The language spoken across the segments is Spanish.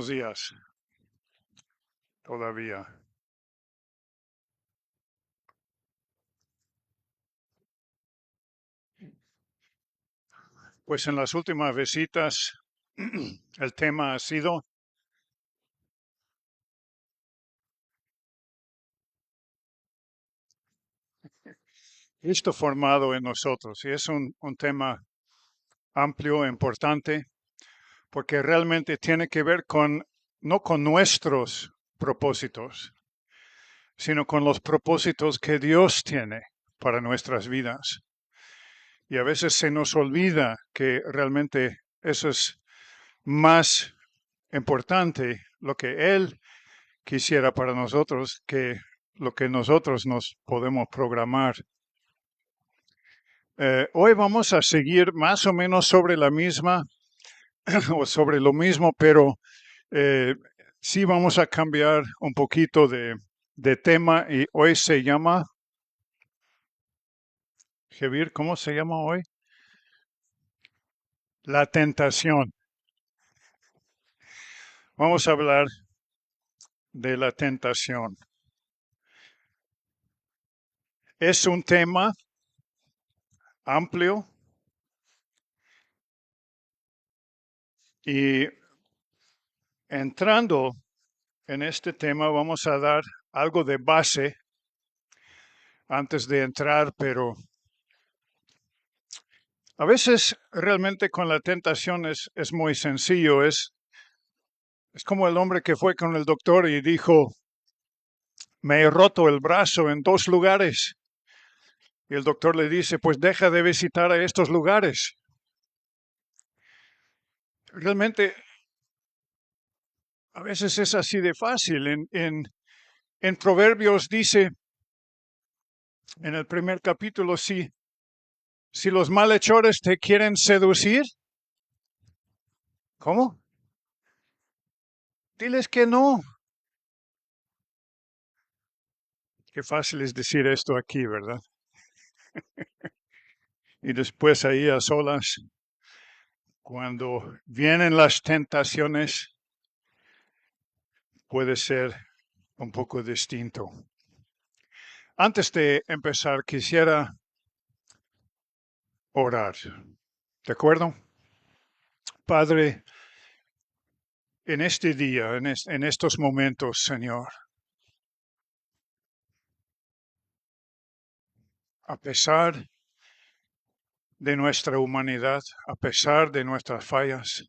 Buenos días, todavía. Pues en las últimas visitas el tema ha sido Cristo formado en nosotros. Y es un tema amplio, importante, porque realmente tiene que ver no con nuestros propósitos, sino con los propósitos que Dios tiene para nuestras vidas. Y a veces se nos olvida que realmente eso es más importante, lo que Él quisiera para nosotros, que lo que nosotros nos podemos programar. Hoy vamos a seguir más o menos sobre la misma o sobre lo mismo, pero sí vamos a cambiar un poquito de tema y hoy se llama, Javier, ¿cómo se llama hoy? La tentación. Vamos a hablar de la tentación. Es un tema amplio y entrando en este tema vamos a dar algo de base antes de entrar, pero a veces realmente con la tentación es muy sencillo. Es como el hombre que fue con el doctor y dijo, me he roto el brazo en 2 lugares. Y el doctor le dice, pues deja de visitar a estos lugares. Realmente a veces es así de fácil. En Proverbios dice, en el primer capítulo, si los malhechores te quieren seducir, ¿cómo? Diles que no. Qué fácil es decir esto aquí, ¿verdad? Y después ahí a solas, cuando vienen las tentaciones, puede ser un poco distinto. Antes de empezar, quisiera orar. ¿De acuerdo? Padre, en este día, en estos momentos, Señor, a pesar de nuestra humanidad, a pesar de nuestras fallas,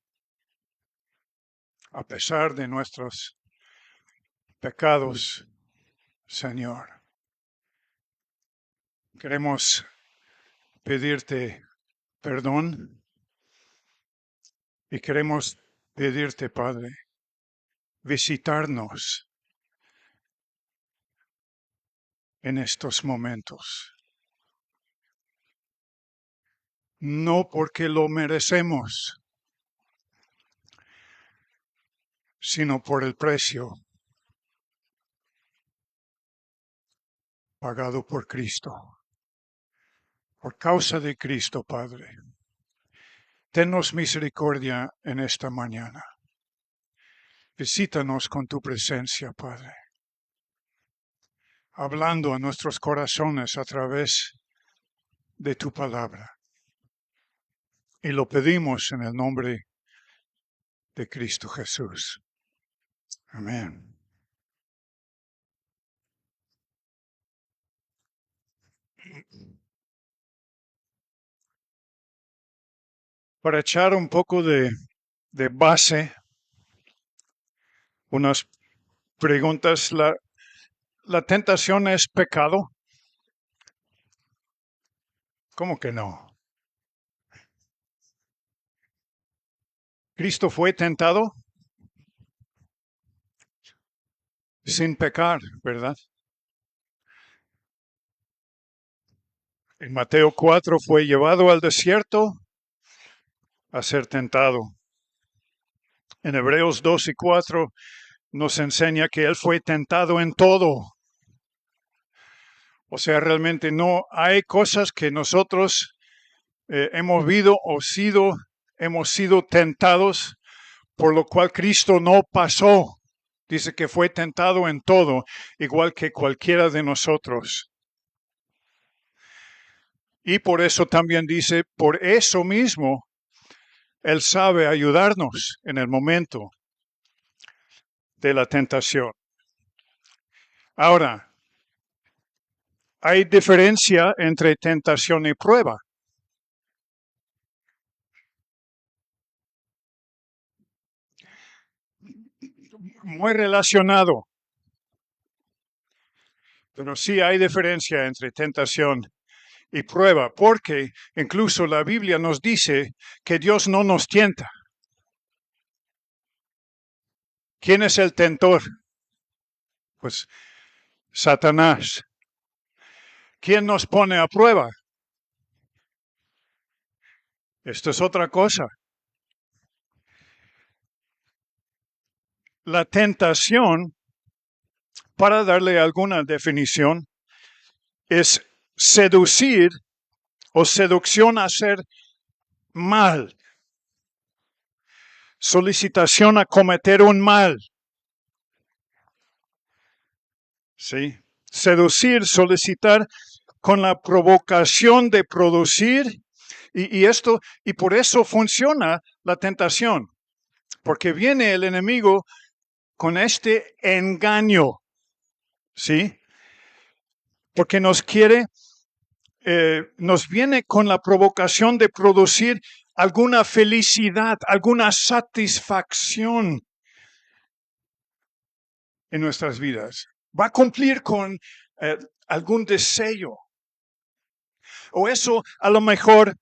a pesar de nuestros pecados, Señor, queremos pedirte perdón y queremos pedirte, Padre, visitarnos en estos momentos. No porque lo merecemos, sino por el precio pagado por Cristo. Por causa de Cristo, Padre, tennos misericordia en esta mañana. Visítanos con tu presencia, Padre, hablando a nuestros corazones a través de tu palabra. Y lo pedimos en el nombre de Cristo Jesús. Amén. Para echar un poco de base, unas preguntas. ¿La tentación es pecado? ¿Cómo que no? ¿Cristo fue tentado? Sin pecar, ¿verdad? En Mateo 4 fue llevado al desierto a ser tentado. En Hebreos 2 y 4 nos enseña que Él fue tentado en todo. O sea, realmente no hay cosas que nosotros hemos sido tentados por lo cual Cristo no pasó. Dice que fue tentado en todo, igual que cualquiera de nosotros. Y por eso también dice, por eso mismo, Él sabe ayudarnos en el momento de la tentación. Ahora, hay diferencia entre tentación y prueba. Muy relacionado. Pero sí hay diferencia entre tentación y prueba, porque incluso la Biblia nos dice que Dios no nos tienta. ¿Quién es el tentor? Pues Satanás. ¿Quién nos pone a prueba? Esto es otra cosa. La tentación, para darle alguna definición, es seducir o seducción a hacer mal. Solicitación a cometer un mal. ¿Sí? Seducir, solicitar con la provocación de producir y por eso funciona la tentación, porque viene el enemigo con este engaño, ¿sí? Porque nos viene con la provocación de producir alguna felicidad, alguna satisfacción en nuestras vidas. Va a cumplir con algún deseo. O eso a lo mejor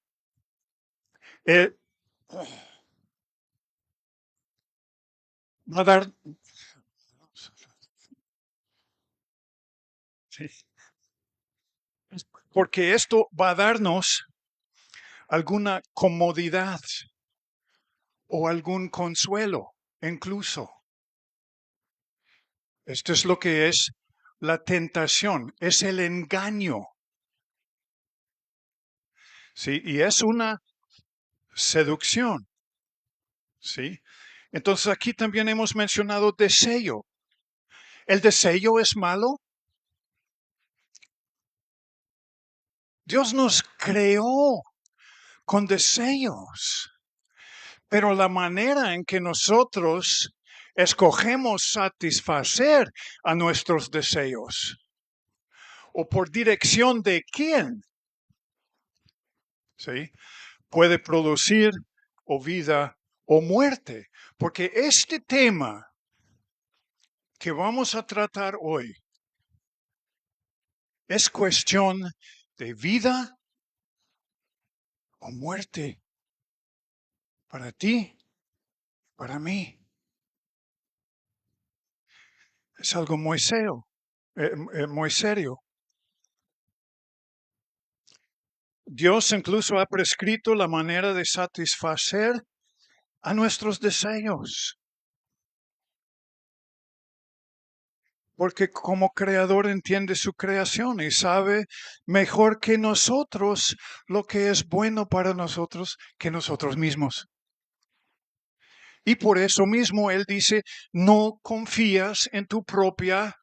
va a dar... Sí. Porque esto va a darnos alguna comodidad o algún consuelo, incluso. Esto es lo que es la tentación, es el engaño. ¿Sí? Y es una seducción. ¿Sí? Entonces aquí también hemos mencionado deseo. ¿El deseo es malo? Dios nos creó con deseos, pero la manera en que nosotros escogemos satisfacer a nuestros deseos o por dirección de quién, ¿sí? Puede producir o vida o muerte, porque este tema que vamos a tratar hoy es cuestión de vida o muerte para ti, para mí. Es algo muy serio, muy serio. Dios incluso ha prescrito la manera de satisfacer a nuestros deseos. Porque como creador entiende su creación y sabe mejor que nosotros lo que es bueno para nosotros que nosotros mismos. Y por eso mismo Él dice, no confías en tu propia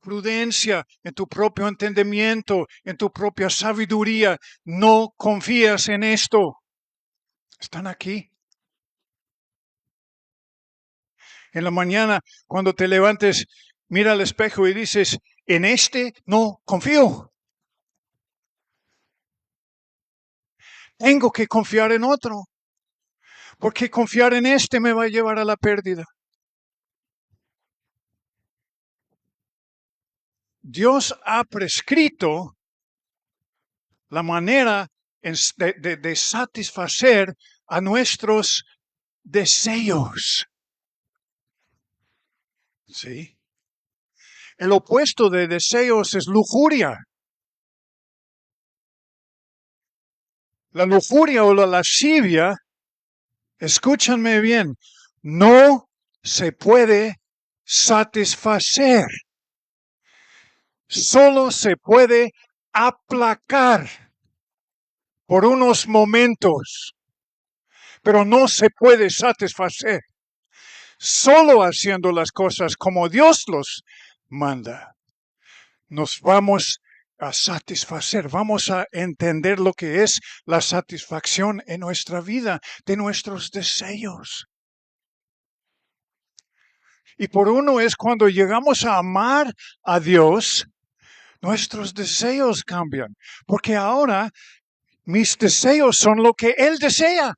prudencia, en tu propio entendimiento, en tu propia sabiduría. No confías en esto. Están aquí. En la mañana, cuando te levantes, mira al espejo y dices, en este no confío. Tengo que confiar en otro, porque confiar en este me va a llevar a la pérdida. Dios ha prescrito la manera de satisfacer a nuestros deseos. ¿Sí? El opuesto de deseos es lujuria. La lujuria o la lascivia, escúchanme bien, no se puede satisfacer. Solo se puede aplacar por unos momentos, pero no se puede satisfacer solo haciendo las cosas como Dios los manda. Nos vamos a satisfacer, vamos a entender lo que es la satisfacción en nuestra vida, de nuestros deseos. Y por uno es cuando llegamos a amar a Dios, nuestros deseos cambian, porque ahora mis deseos son lo que Él desea.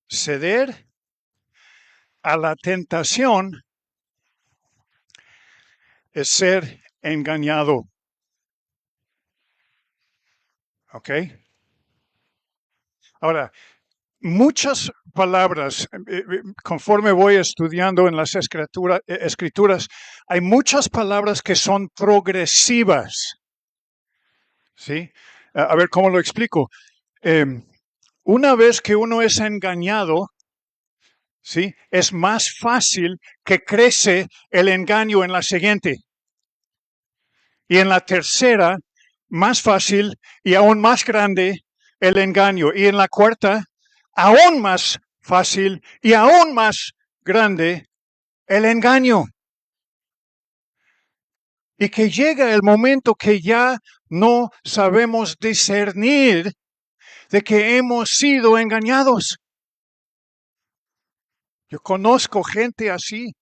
Ceder a la tentación es ser engañado. ¿Ok? Ahora, muchas palabras, conforme voy estudiando en las escrituras, hay muchas palabras que son progresivas. ¿Sí? A ver, ¿cómo lo explico? Una vez que uno es engañado, ¿sí? Es más fácil que crece el engaño en la siguiente. Y en la tercera, más fácil y aún más grande el engaño. Y en la cuarta, aún más fácil y aún más grande el engaño. Y que llega el momento que ya no sabemos discernir de que hemos sido engañados. Yo conozco gente así.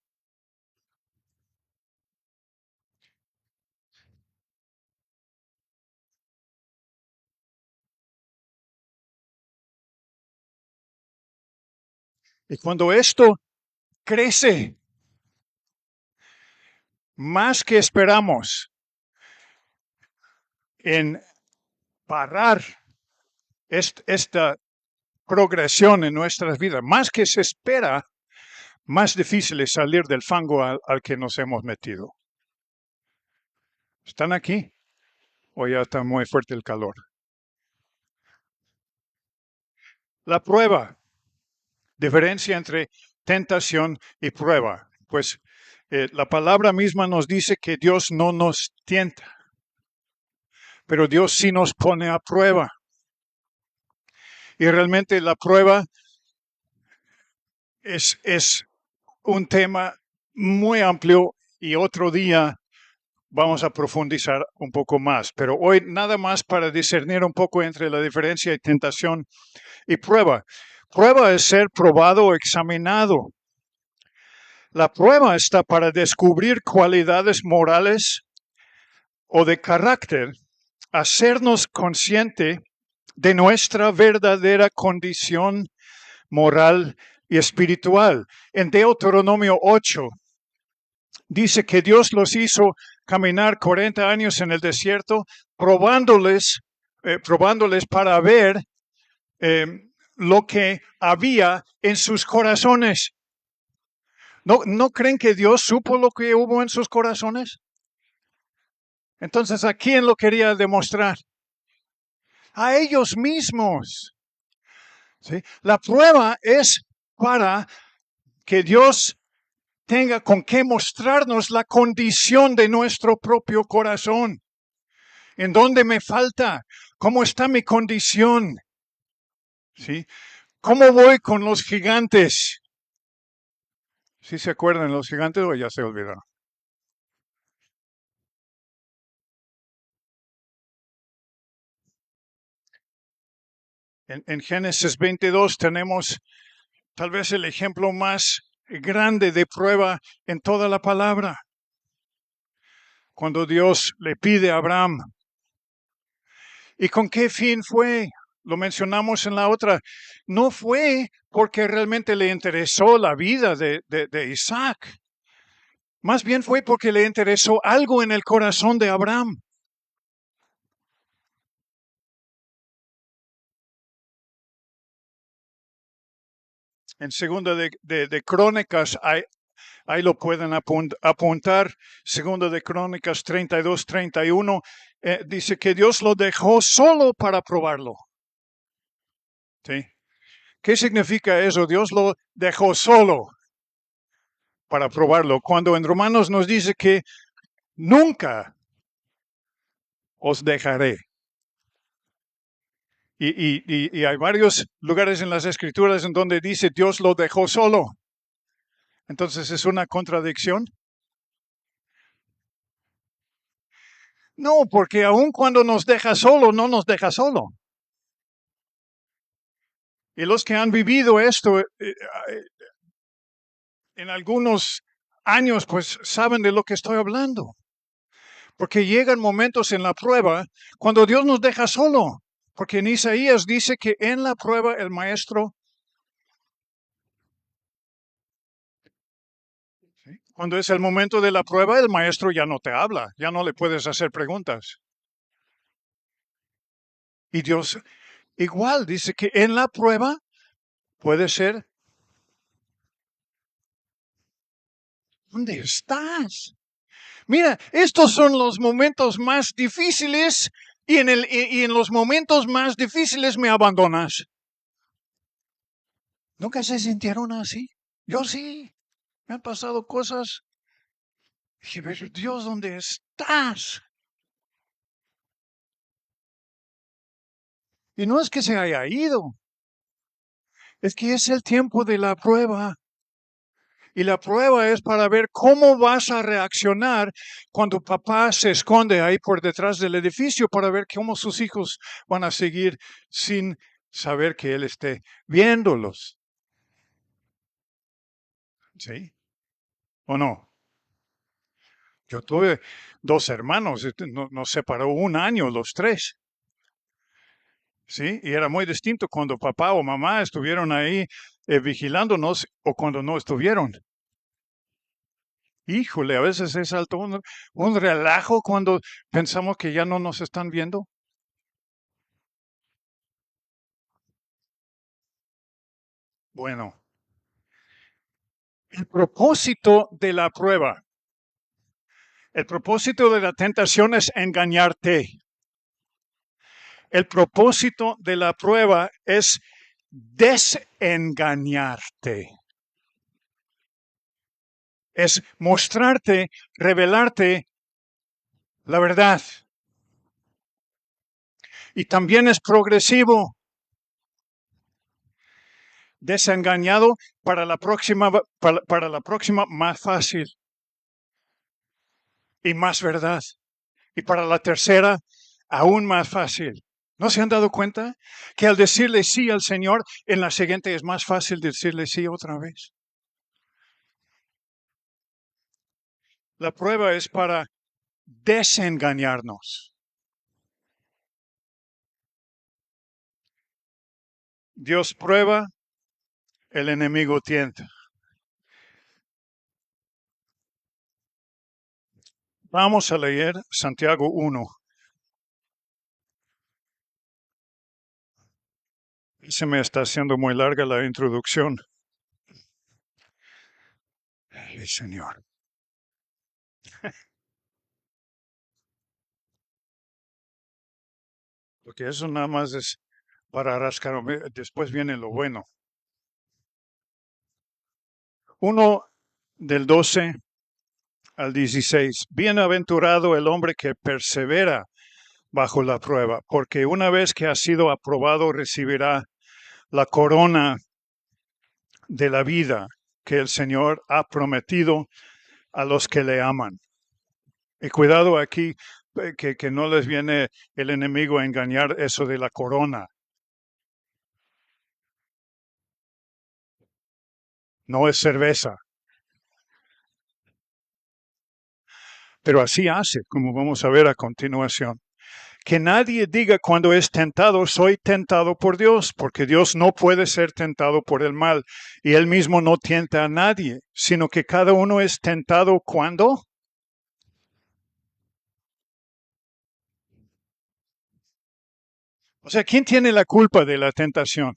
Y cuando esto crece, más que esperamos en parar esta progresión en nuestras vidas, más que se espera, más difícil es salir del fango al que nos hemos metido. ¿Están aquí? ¿O ya está muy fuerte el calor? La prueba. Diferencia entre tentación y prueba. Pues la palabra misma nos dice que Dios no nos tienta, pero Dios sí nos pone a prueba. Y realmente la prueba es un tema muy amplio y otro día vamos a profundizar un poco más. Pero hoy nada más para discernir un poco entre la diferencia de tentación y prueba. Prueba es ser probado o examinado. La prueba está para descubrir cualidades morales o de carácter, hacernos consciente de nuestra verdadera condición moral y espiritual. En Deuteronomio 8 dice que Dios los hizo caminar 40 años en el desierto, probándoles para ver lo que había en sus corazones. ¿No creen que Dios supo lo que hubo en sus corazones? Entonces, ¿a quién lo quería demostrar? A ellos mismos. ¿Sí? La prueba es para que Dios tenga con qué mostrarnos la condición de nuestro propio corazón. ¿En dónde me falta? ¿Cómo está mi condición? ¿Sí? ¿Cómo voy con los gigantes? ¿Sí se acuerdan los gigantes o ya se olvidaron? En Génesis 22 tenemos tal vez el ejemplo más grande de prueba en toda la palabra. Cuando Dios le pide a Abraham, ¿y con qué fin fue? Lo mencionamos en la otra. No fue porque realmente le interesó la vida de Isaac. Más bien fue porque le interesó algo en el corazón de Abraham. En segunda de Crónicas, ahí lo pueden apuntar, segunda de Crónicas 32, 31, dice que Dios lo dejó solo para probarlo. ¿Sí? ¿Qué significa eso? Dios lo dejó solo. para probarlo, cuando en Romanos nos dice que nunca os dejaré. Y hay varios lugares en las Escrituras en donde dice Dios lo dejó solo. Entonces, ¿es una contradicción? No, porque aun cuando nos deja solo, no nos deja solo. Y los que han vivido esto en algunos años, pues saben de lo que estoy hablando. Porque llegan momentos en la prueba cuando Dios nos deja solo. Porque en Isaías dice que en la prueba el maestro, ¿sí? Cuando es el momento de la prueba, el maestro ya no te habla, ya no le puedes hacer preguntas. Y Dios igual dice que en la prueba puede ser, ¿dónde estás? Mira, estos son los momentos más difíciles y en los momentos más difíciles me abandonas. ¿Nunca se sintieron así? Yo sí. Me han pasado cosas. Dije, pero Dios, ¿dónde estás? Y no es que se haya ido, es que es el tiempo de la prueba. Y la prueba es para ver cómo vas a reaccionar cuando papá se esconde ahí por detrás del edificio para ver cómo sus hijos van a seguir sin saber que él esté viéndolos. ¿Sí? ¿O no? Yo tuve dos hermanos, nos separó un año los tres. ¿Sí? Y era muy distinto cuando papá o mamá estuvieron ahí vigilándonos o cuando no estuvieron. Híjole, a veces es alto un relajo cuando pensamos que ya no nos están viendo. Bueno, el propósito de la prueba, el propósito de la tentación es engañarte. El propósito de la prueba es desengañarte. Es mostrarte, revelarte la verdad. Y también es progresivo. Desengañado para la próxima más fácil y más verdad. Y para la tercera, aún más fácil. ¿No se han dado cuenta que al decirle sí al Señor, en la siguiente es más fácil decirle sí otra vez? La prueba es para desengañarnos. Dios prueba, el enemigo tienta. Vamos a leer Santiago 1. Se me está haciendo muy larga la introducción. Ay, Señor. Porque eso nada más es para rascar. Después viene lo bueno. 1 del 12 al 16. Bienaventurado el hombre que persevera bajo la prueba, porque una vez que ha sido aprobado recibirá la corona de la vida que el Señor ha prometido a los que le aman. Y cuidado aquí que no les viene el enemigo a engañar eso de la corona. No es cerveza. Pero así hace, como vamos a ver a continuación. Que nadie diga cuando es tentado, soy tentado por Dios, porque Dios no puede ser tentado por el mal, y Él mismo no tienta a nadie, sino que cada uno es tentado cuando. O sea, ¿quién tiene la culpa de la tentación?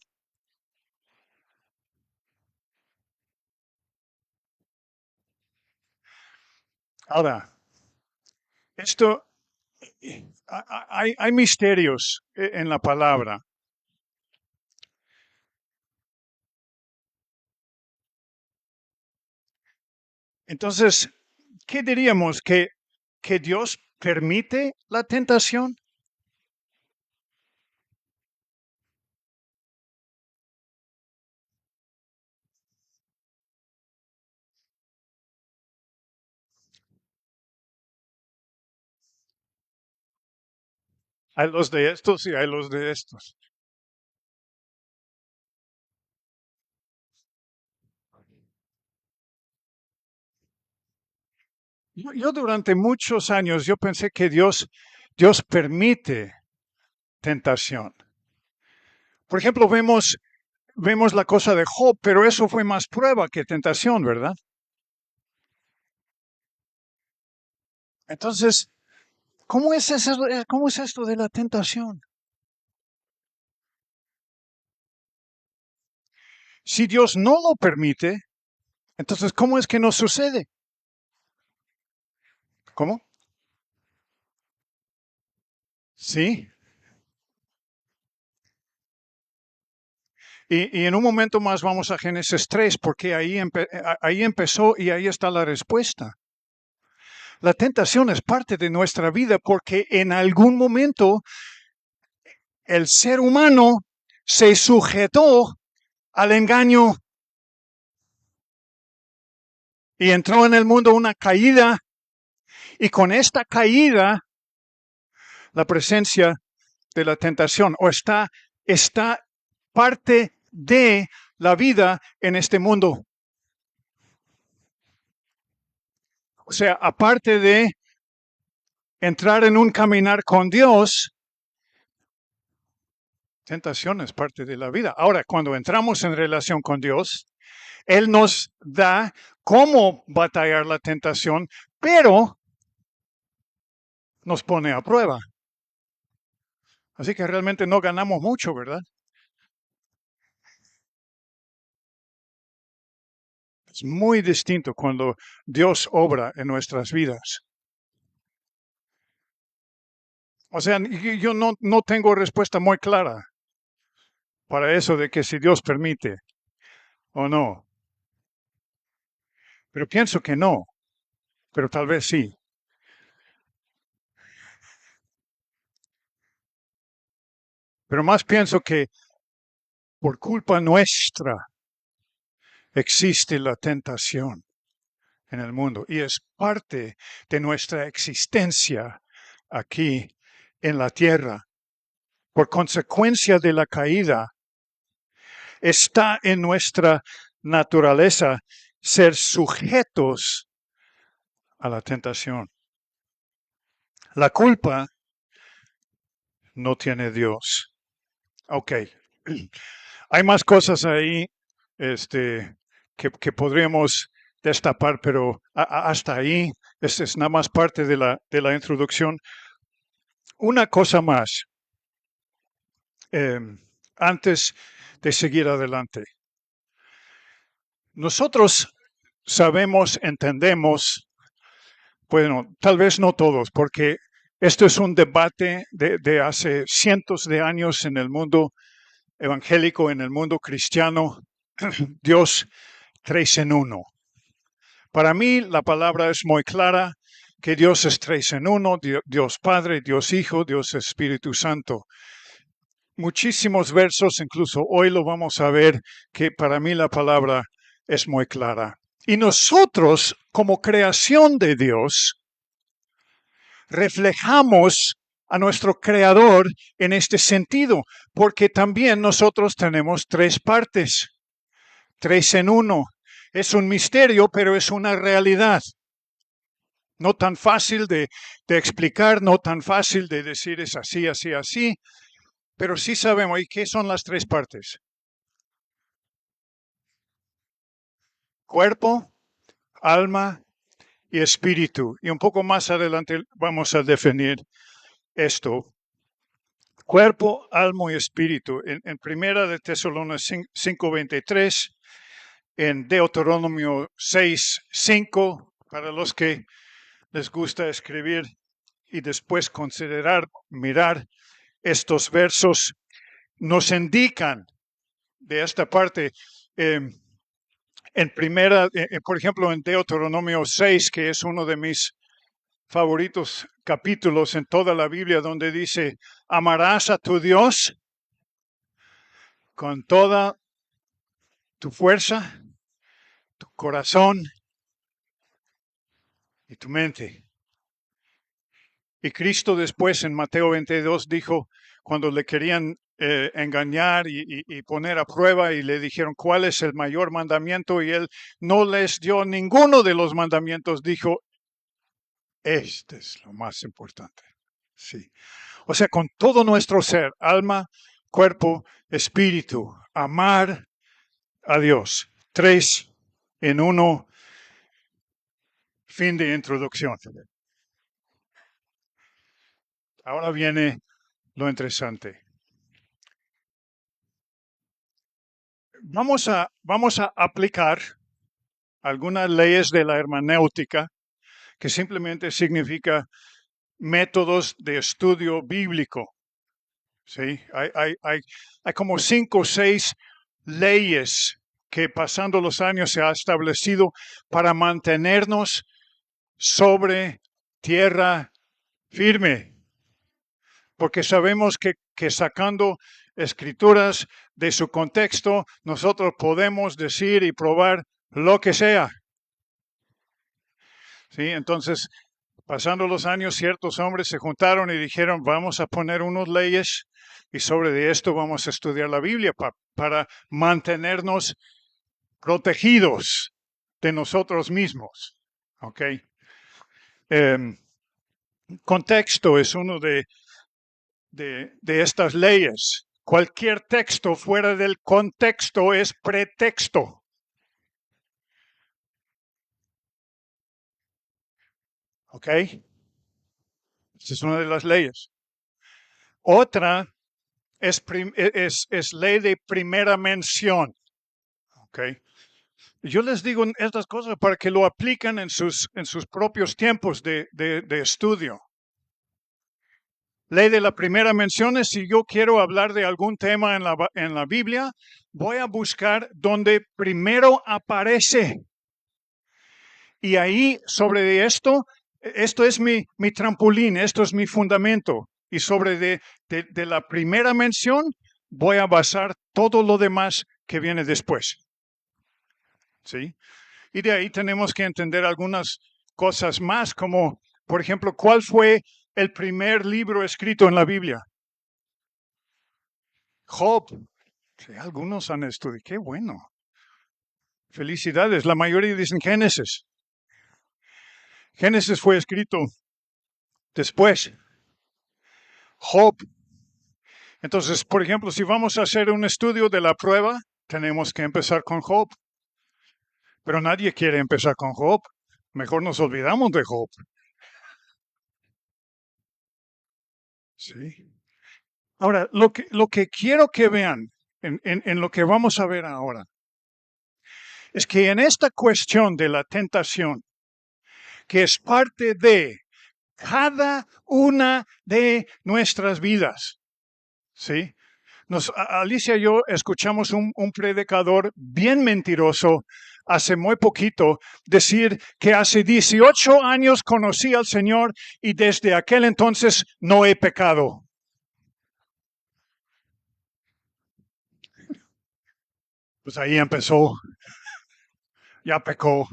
Ahora, esto, hay misterios en la palabra. Entonces, ¿qué diríamos? ¿Que Dios permite la tentación? Hay los de estos y hay los de estos. Yo durante muchos años yo pensé que Dios permite tentación. Por ejemplo, vemos la cosa de Job, pero eso fue más prueba que tentación, ¿verdad? Entonces, ¿cómo es esto de la tentación? Si Dios no lo permite, entonces, ¿cómo es que no sucede? ¿Cómo? Sí. Y en un momento más vamos a Génesis 3, porque ahí empezó y ahí está la respuesta. La tentación es parte de nuestra vida porque en algún momento el ser humano se sujetó al engaño y entró en el mundo una caída, y con esta caída la presencia de la tentación está parte de la vida en este mundo. O sea, aparte de entrar en un caminar con Dios, tentación es parte de la vida. Ahora, cuando entramos en relación con Dios, Él nos da cómo batallar la tentación, pero nos pone a prueba. Así que realmente no ganamos mucho, ¿verdad? Es muy distinto cuando Dios obra en nuestras vidas. O sea, yo no tengo respuesta muy clara para eso de que si Dios permite o no. Pero pienso que no, pero tal vez sí. Pero más pienso que por culpa nuestra existe la tentación en el mundo y es parte de nuestra existencia aquí en la tierra. Por consecuencia de la caída, está en nuestra naturaleza ser sujetos a la tentación. La culpa no tiene Dios. Ok. Hay más cosas ahí que podríamos destapar, pero hasta ahí es nada más parte de la introducción. Una cosa más, eh, antes de seguir adelante. Nosotros sabemos, entendemos, bueno, tal vez no todos, porque esto es un debate de hace cientos de años en el mundo evangélico, en el mundo cristiano. Dios tres en uno. Para mí la palabra es muy clara, que Dios es tres en uno, Dios Padre, Dios Hijo, Dios Espíritu Santo. Muchísimos versos, incluso hoy lo vamos a ver, que para mí la palabra es muy clara. Y nosotros, como creación de Dios, reflejamos a nuestro Creador en este sentido, porque también nosotros tenemos tres partes, tres en uno. Es un misterio, pero es una realidad. No tan fácil de explicar, no tan fácil de decir es así, así, así, pero sí sabemos. ¿Y qué son las tres partes? Cuerpo, alma y espíritu. Y un poco más adelante vamos a definir esto. Cuerpo, alma y espíritu. En Primera de Tesalonicenses 5:23, en Deuteronomio 6:5, para los que les gusta escribir y después considerar, mirar estos versos, nos indican de esta parte, eh, Por ejemplo, en Deuteronomio 6, que es uno de mis favoritos capítulos en toda la Biblia, donde dice, amarás a tu Dios con toda tu fuerza, tu corazón y tu mente. Y Cristo después en Mateo 22 dijo, cuando le querían engañar y poner a prueba y le dijeron cuál es el mayor mandamiento y él no les dio ninguno de los mandamientos, dijo, este es lo más importante. Sí. O sea, con todo nuestro ser, alma, cuerpo, espíritu, amar a Dios. 3 en 1, fin de introducción. Ahora viene lo interesante. Vamos a aplicar algunas leyes de la hermenéutica, que simplemente significa métodos de estudio bíblico. ¿Sí? Hay como 5 o 6 leyes que pasando los años se ha establecido para mantenernos sobre tierra firme. Porque sabemos que sacando escrituras de su contexto, nosotros podemos decir y probar lo que sea. ¿Sí? Entonces, pasando los años, ciertos hombres se juntaron y dijeron, vamos a poner unas leyes y sobre de esto vamos a estudiar la Biblia para mantenernos protegidos de nosotros mismos. ¿Ok? Contexto es uno de estas leyes. Cualquier texto fuera del contexto es pretexto. ¿Ok? Esta es una de las leyes. Otra es ley de primera mención. ¿Ok? Yo les digo estas cosas para que lo apliquen en sus propios tiempos de estudio. Ley de la primera mención es si yo quiero hablar de algún tema en la Biblia, voy a buscar donde primero aparece. Y ahí sobre esto es mi trampolín, esto es mi fundamento. Y sobre de la primera mención voy a basar todo lo demás que viene después. ¿Sí? Y de ahí tenemos que entender algunas cosas más, como, por ejemplo, ¿cuál fue el primer libro escrito en la Biblia? Job. Sí, algunos han estudiado. Qué bueno. Felicidades. La mayoría dicen Génesis. Génesis fue escrito después. Job. Entonces, por ejemplo, si vamos a hacer un estudio de la prueba, tenemos que empezar con Job. Pero nadie quiere empezar con Job. Mejor nos olvidamos de Job. Sí. Ahora, lo que quiero que vean en lo que vamos a ver ahora es que en esta cuestión de la tentación, que es parte de cada una de nuestras vidas, ¿sí? Alicia y yo escuchamos un predicador bien mentiroso hace muy poquito decir que hace 18 años conocí al Señor y desde aquel entonces no he pecado. Pues ahí empezó, ya pecó.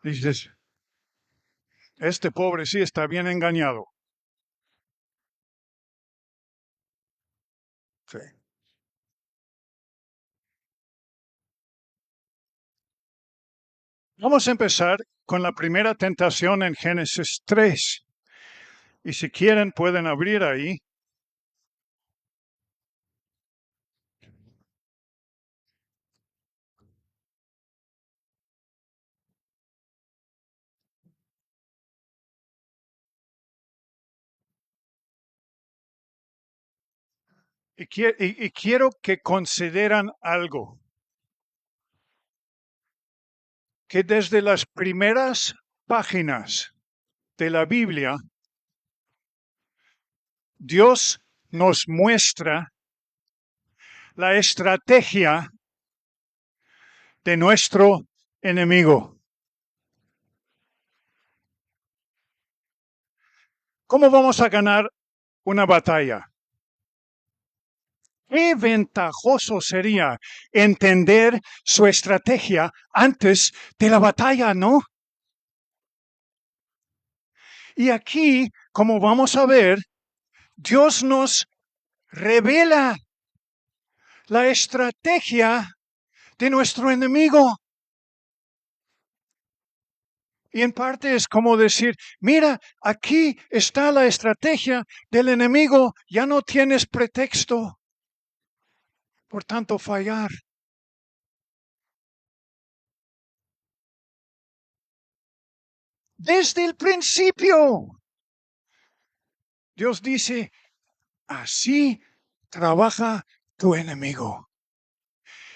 Dices, este pobre sí está bien engañado. Sí. Vamos a empezar con la primera tentación en Génesis 3. Y si quieren pueden abrir ahí. Y quiero que consideran algo. Que desde las primeras páginas de la Biblia, Dios nos muestra la estrategia de nuestro enemigo. ¿Cómo vamos a ganar una batalla? Qué ventajoso sería entender su estrategia antes de la batalla, ¿no? Y aquí, como vamos a ver, Dios nos revela la estrategia de nuestro enemigo. Y en parte es como decir, mira, aquí está la estrategia del enemigo, ya no tienes pretexto, por tanto, fallar. Desde el principio, Dios dice, así trabaja tu enemigo.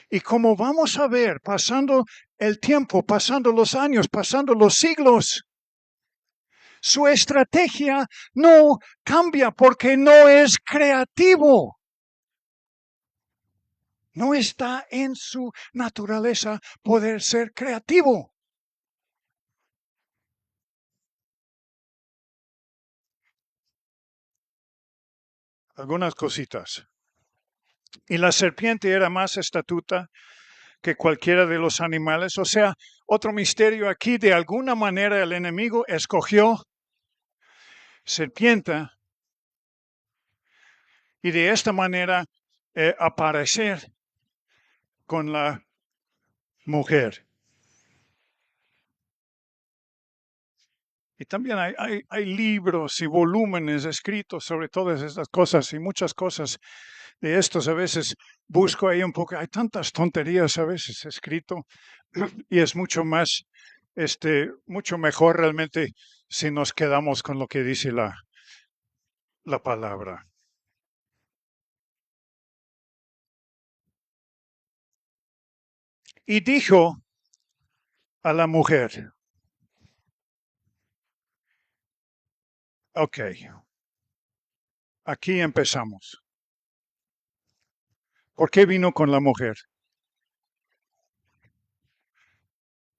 Y como vamos a ver, pasando el tiempo, pasando los años, pasando los siglos, su estrategia no cambia porque no es creativo. No está en su naturaleza poder ser creativo. Algunas cositas. Y la serpiente era más astuta que cualquiera de los animales. O sea, otro misterio aquí, de alguna manera el enemigo escogió serpiente y de esta manera aparecer con la mujer. Y también hay libros y volúmenes escritos sobre todas estas cosas y muchas cosas de estos. A veces busco ahí un poco, hay tantas tonterías a veces escrito y es mucho más, mucho mejor realmente si nos quedamos con lo que dice la palabra. Y dijo a la mujer, ok, aquí empezamos. ¿Por qué vino con la mujer?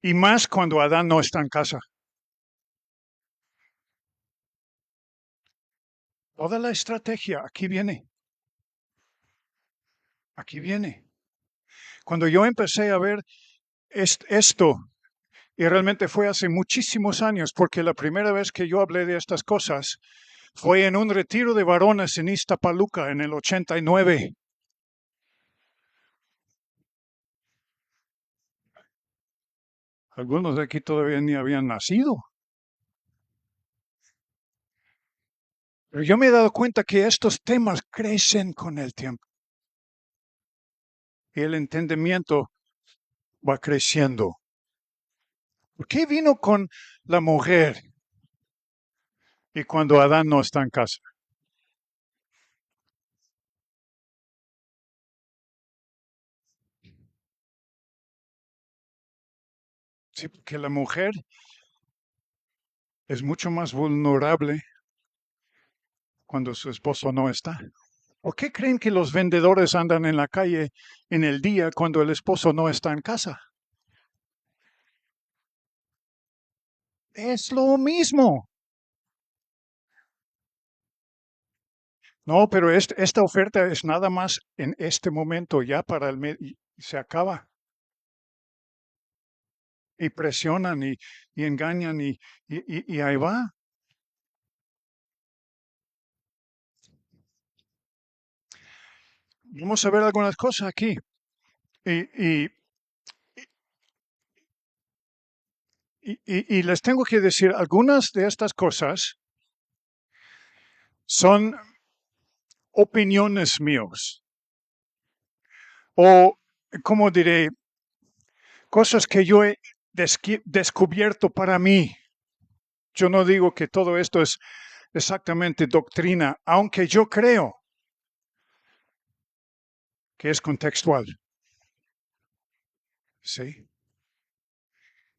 Y más cuando Adán no está en casa. Toda la estrategia, aquí viene. Aquí viene. Cuando yo empecé a ver esto, y realmente fue hace muchísimos años, porque la primera vez que yo hablé de estas cosas fue en un retiro de varones en Iztapaluca en el 89. Algunos de aquí todavía ni habían nacido. Pero yo me he dado cuenta que estos temas crecen con el tiempo. Y el entendimiento va creciendo. ¿Por qué vino con la mujer y cuando Adán no está en casa? Sí, porque la mujer es mucho más vulnerable cuando su esposo no está. ¿Por qué creen que los vendedores andan en la calle en el día cuando el esposo no está en casa? Es lo mismo. No, pero esta oferta es nada más en este momento, ya para el mes, y se acaba. Y presionan y engañan y ahí va. Vamos a ver algunas cosas aquí. Y, y les tengo que decir, algunas de estas cosas son opiniones míos. O, ¿cómo diré? Cosas que yo he descubierto para mí. Yo no digo que todo esto es exactamente doctrina, aunque yo creo que es contextual. ¿Sí?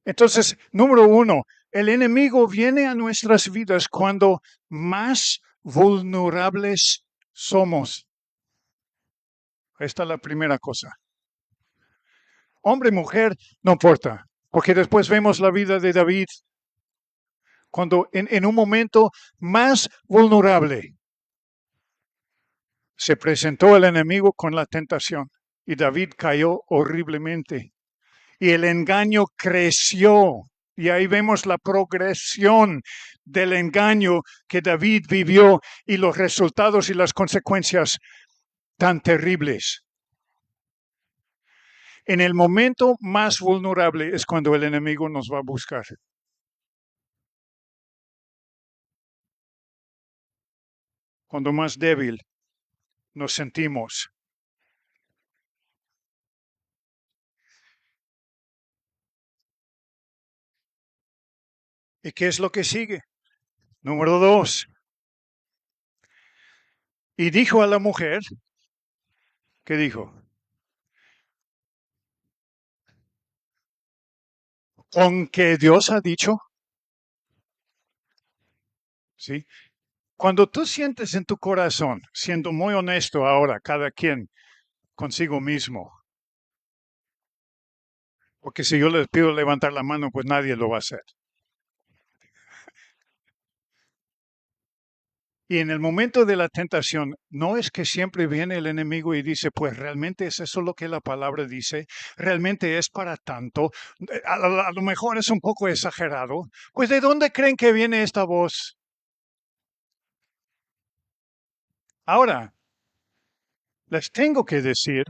Entonces, número uno, el enemigo viene a nuestras vidas cuando más vulnerables somos. Esta es la primera cosa. Hombre, mujer, no importa, porque después vemos la vida de David cuando en un momento más vulnerable se presentó el enemigo con la tentación y David cayó horriblemente y el engaño creció. Y ahí vemos la progresión del engaño que David vivió y los resultados y las consecuencias tan terribles. En el momento más vulnerable es cuando el enemigo nos va a buscar. Cuando más débil nos sentimos. ¿Y qué es lo que sigue? Número 2. Y dijo a la mujer, ¿qué dijo? ¿Con que Dios ha dicho? ¿Sí? Cuando tú sientes en tu corazón, siendo muy honesto ahora, cada quien consigo mismo, porque si yo les pido levantar la mano, pues nadie lo va a hacer. Y en el momento de la tentación, no es que siempre viene el enemigo y dice, pues realmente es eso lo que la palabra dice, realmente es para tanto, a lo mejor es un poco exagerado. Pues ¿de dónde creen que viene esta voz? Ahora, les tengo que decir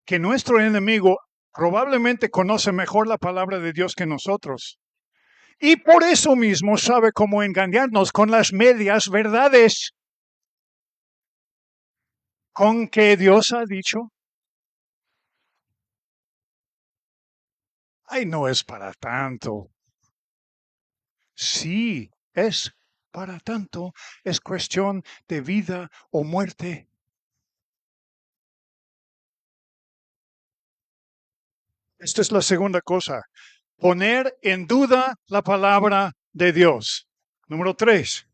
que nuestro enemigo probablemente conoce mejor la palabra de Dios que nosotros. Y por eso mismo sabe cómo engañarnos con las medias verdades. ¿Con que Dios ha dicho? Ay, no es para tanto. Sí, es para tanto. Es cuestión de vida o muerte. Esta es la segunda cosa. Poner en duda la palabra de Dios. Número 3.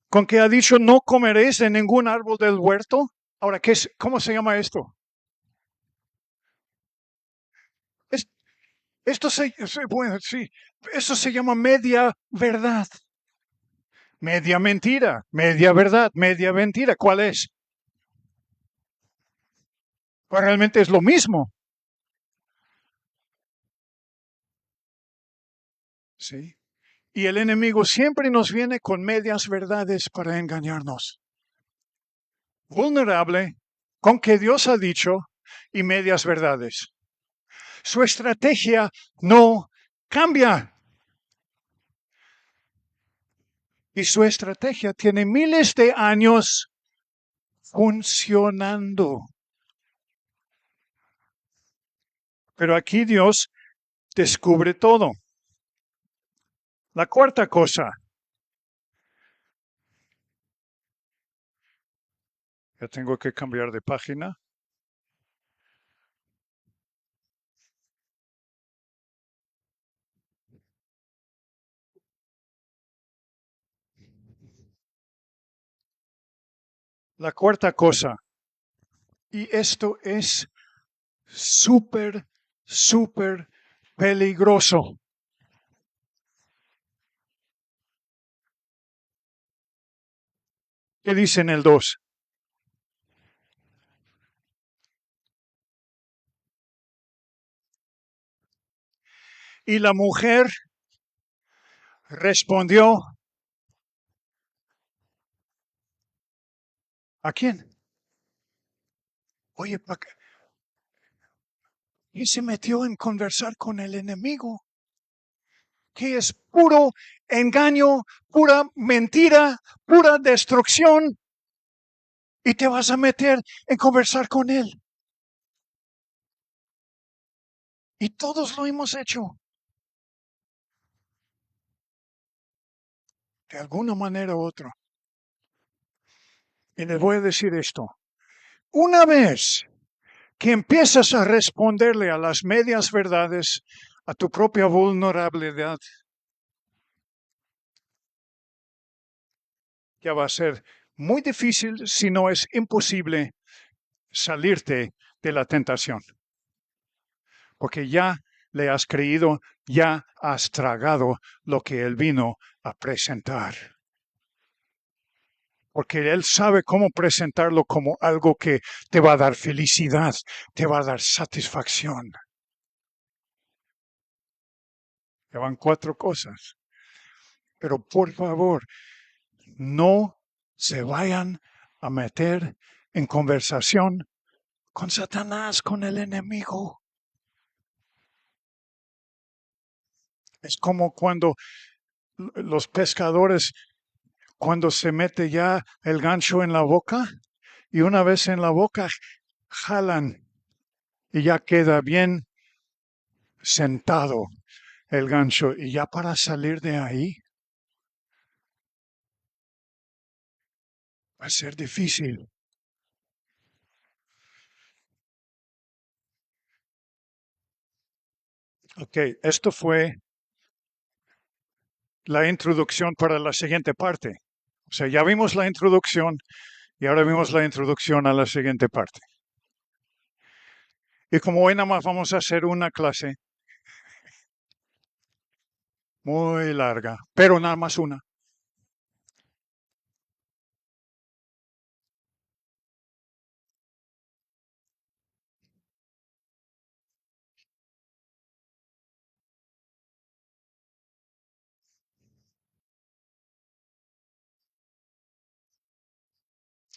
Con que ha dicho no comeréis de ningún árbol del huerto. Ahora, ¿cómo se llama esto? Es, bueno, sí, eso se llama media verdad. Media mentira, media verdad, media mentira. ¿Cuál es? Pues realmente es lo mismo. Sí. Y el enemigo siempre nos viene con medias verdades para engañarnos. Vulnerable, con que Dios ha dicho y medias verdades. Su estrategia no cambia. Y su estrategia tiene miles de años funcionando. Pero aquí Dios descubre todo. La cuarta cosa. Ya tengo que cambiar de página. La cuarta cosa. Y esto es súper, súper peligroso. ¿Qué dice en el 2? Y la mujer respondió, ¿a quién? Oye, ¿para qué? Y se metió en conversar con el enemigo, que es puro engaño, pura mentira, pura destrucción. Y te vas a meter en conversar con él. Y todos lo hemos hecho. De alguna manera u otra. Y les voy a decir esto. Una vez que empiezas a responderle a las medias verdades, a tu propia vulnerabilidad, ya va a ser muy difícil, si no es imposible, salirte de la tentación. Porque ya le has creído, ya has tragado lo que Él vino a presentar. Porque Él sabe cómo presentarlo como algo que te va a dar felicidad, te va a dar satisfacción. Ya van 4 cosas. Pero por favor, no se vayan a meter en conversación con Satanás, con el enemigo. Es como cuando los pescadores, cuando se mete ya el gancho en la boca, y una vez en la boca, jalan y ya queda bien sentado el gancho. Y ya para salir de ahí va a ser difícil. Ok, esto fue la introducción para la siguiente parte. O sea, ya vimos la introducción y ahora vimos la introducción a la siguiente parte. Y como hoy nada más vamos a hacer una clase muy larga, pero nada más una.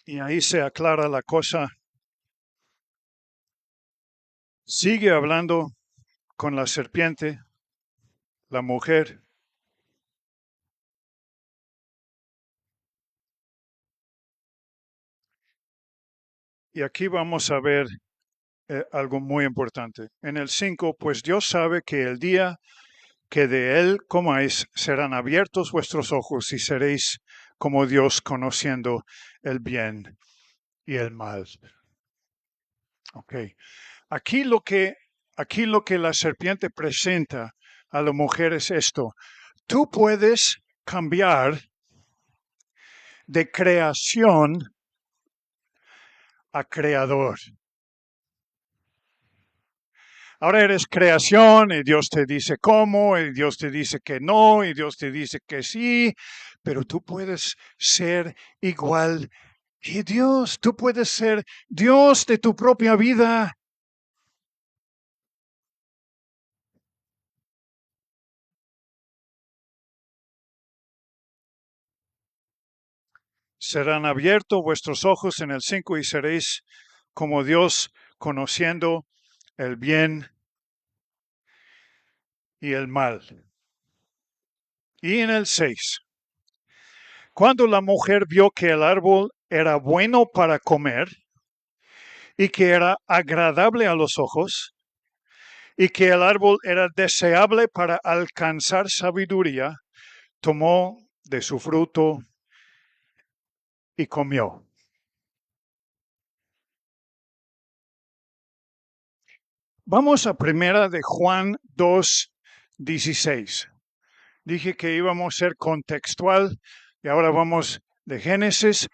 Y ahí se aclara la cosa. Sigue hablando con la serpiente, la mujer. Y aquí vamos a ver algo muy importante. En el 5, pues Dios sabe que el día que de él comáis serán abiertos vuestros ojos y seréis como Dios conociendo el bien y el mal. Ok. Aquí lo que, aquí lo que la serpiente presenta a la mujer es esto. Tú puedes cambiar de creación a creador. Ahora eres creación y Dios te dice cómo, y Dios te dice que no, y Dios te dice que sí, pero tú puedes ser igual que Dios. Tú puedes ser Dios de tu propia vida. Serán abiertos vuestros ojos en el 5 y seréis como Dios conociendo el bien y el mal. Y en el 6, cuando la mujer vio que el árbol era bueno para comer y que era agradable a los ojos y que el árbol era deseable para alcanzar sabiduría, tomó de su fruto y comió. Vamos a primera de Juan 2:16. Dije que íbamos a ser contextual y ahora vamos de Génesis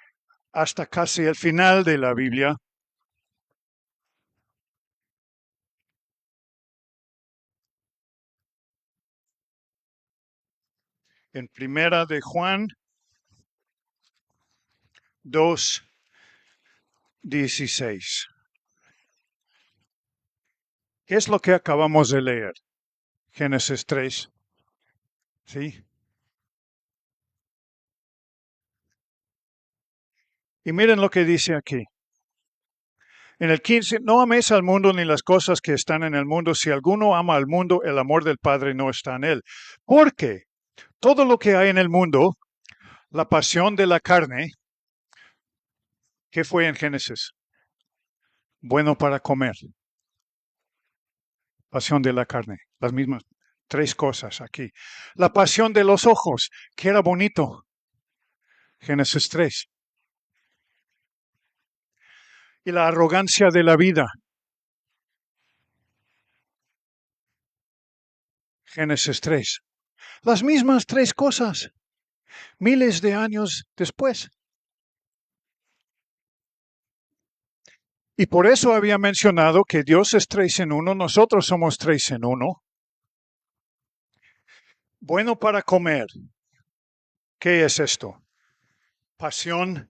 hasta casi el final de la Biblia. En primera de Juan 2:16. ¿Qué es lo que acabamos de leer? Génesis 3. ¿Sí? Y miren lo que dice aquí. En el 15, no améis al mundo ni las cosas que están en el mundo. Si alguno ama al mundo, el amor del Padre no está en él. Porque todo lo que hay en el mundo, la pasión de la carne, ¿qué fue en Génesis? Bueno para comer. Pasión de la carne. Las mismas 3 cosas aquí. La pasión de los ojos, que era bonito. Génesis 3. Y la arrogancia de la vida. Génesis 3. Las mismas 3 cosas, miles de años después. Y por eso había mencionado que Dios es 3 en 1, nosotros somos 3 en 1. Bueno para comer. ¿Qué es esto? Pasión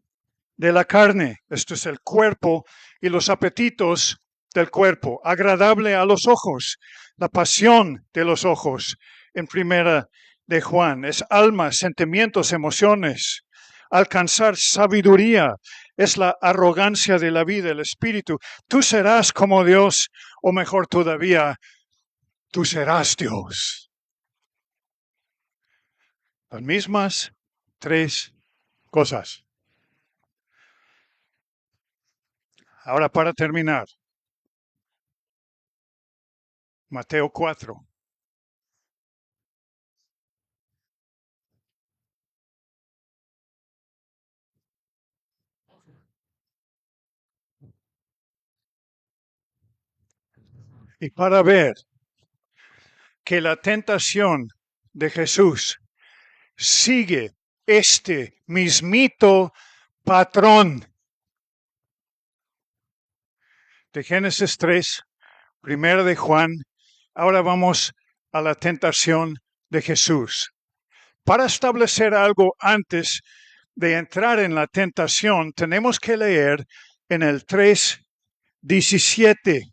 de la carne. Esto es el cuerpo y los apetitos del cuerpo. Agradable a los ojos. La pasión de los ojos. En primera de Juan. Es alma, sentimientos, emociones. Alcanzar sabiduría. Es la arrogancia de la vida, el espíritu. Tú serás como Dios, o mejor todavía, tú serás Dios. Las mismas 3 cosas. Ahora para terminar, Mateo 4. Y para ver que la tentación de Jesús sigue este mismito patrón de Génesis 3, primera de Juan. Ahora vamos a la tentación de Jesús. Para establecer algo antes de entrar en la tentación, tenemos que leer en el 3:17.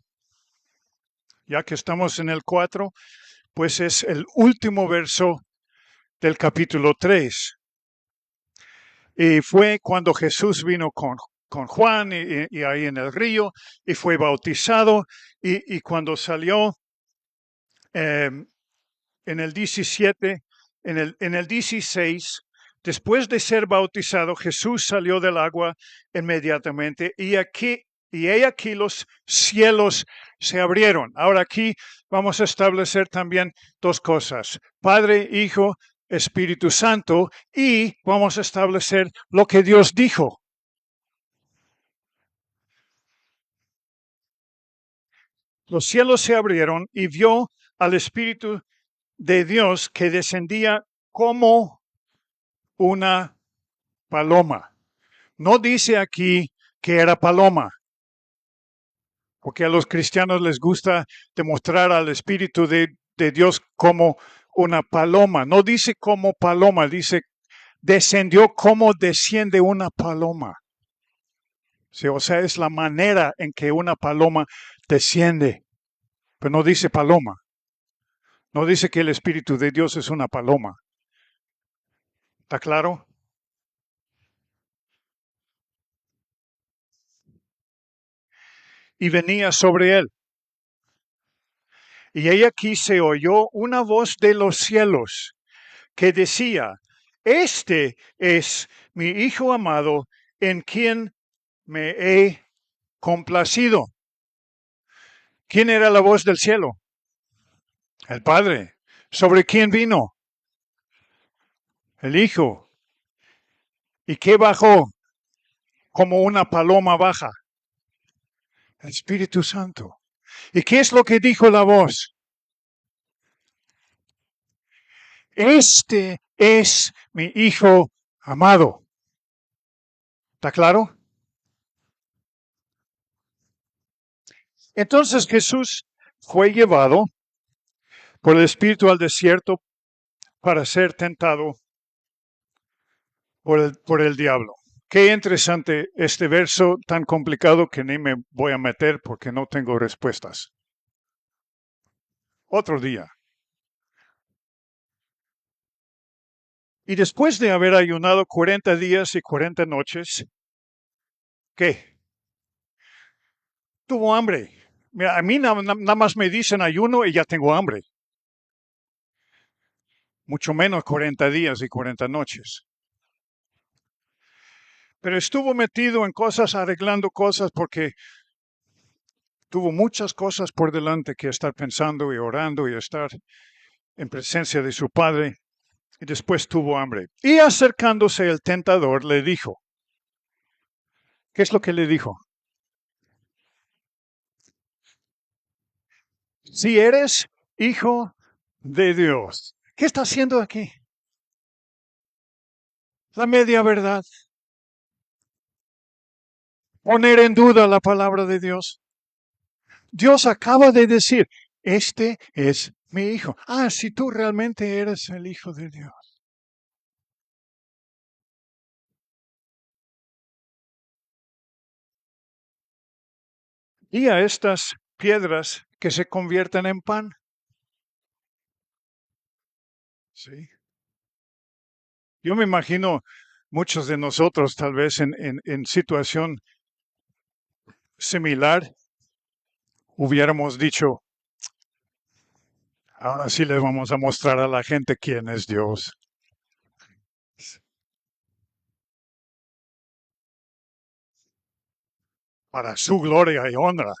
Ya que estamos en el 4, pues es el último verso del capítulo 3. Y fue cuando Jesús vino con Juan y ahí en el río y fue bautizado. Y cuando salió en el 17, en el 16, después de ser bautizado, Jesús salió del agua inmediatamente y he aquí los cielos se abrieron. Ahora aquí vamos a establecer también 2 cosas: Padre, Hijo, Espíritu Santo, y vamos a establecer lo que Dios dijo. Los cielos se abrieron y vio al Espíritu de Dios que descendía como una paloma. No dice aquí que era paloma, porque a los cristianos les gusta demostrar al Espíritu de Dios como una paloma. No dice como paloma, dice descendió como desciende una paloma. Sí, o sea, es la manera en que una paloma desciende, pero no dice paloma. No dice que el Espíritu de Dios es una paloma. ¿Está claro? Y venía sobre él. Y aquí se oyó una voz de los cielos que decía: este es mi Hijo amado, en quien me he complacido. ¿Quién era la voz del cielo? El Padre. ¿Sobre quién vino? El Hijo. ¿Y qué bajó como una paloma baja? El Espíritu Santo. ¿Y qué es lo que dijo la voz? Este es mi Hijo amado. ¿Está claro? Entonces Jesús fue llevado por el Espíritu al desierto para ser tentado por el diablo. Qué interesante este verso tan complicado que ni me voy a meter porque no tengo respuestas. Otro día. Y después de haber ayunado 40 días y 40 noches, ¿qué? Tuvo hambre. Mira, a mí nada más me dicen ayuno y ya tengo hambre. Mucho menos 40 días y 40 noches. Pero estuvo metido en cosas, arreglando cosas, porque tuvo muchas cosas por delante que estar pensando y orando y estar en presencia de su Padre. Y después tuvo hambre. Y acercándose el tentador le dijo, ¿qué es lo que le dijo? Si eres hijo de Dios. ¿Qué está haciendo aquí? La media verdad. poner en duda la palabra de Dios. Dios acaba de decir, este es mi hijo. Ah, si tú realmente eres el hijo de Dios. Y a estas piedras que se convierten en pan. Sí. Yo me imagino muchos de nosotros tal vez en situación similar hubiéramos dicho, ahora sí les vamos a mostrar a la gente quién es Dios. Para su gloria y honra.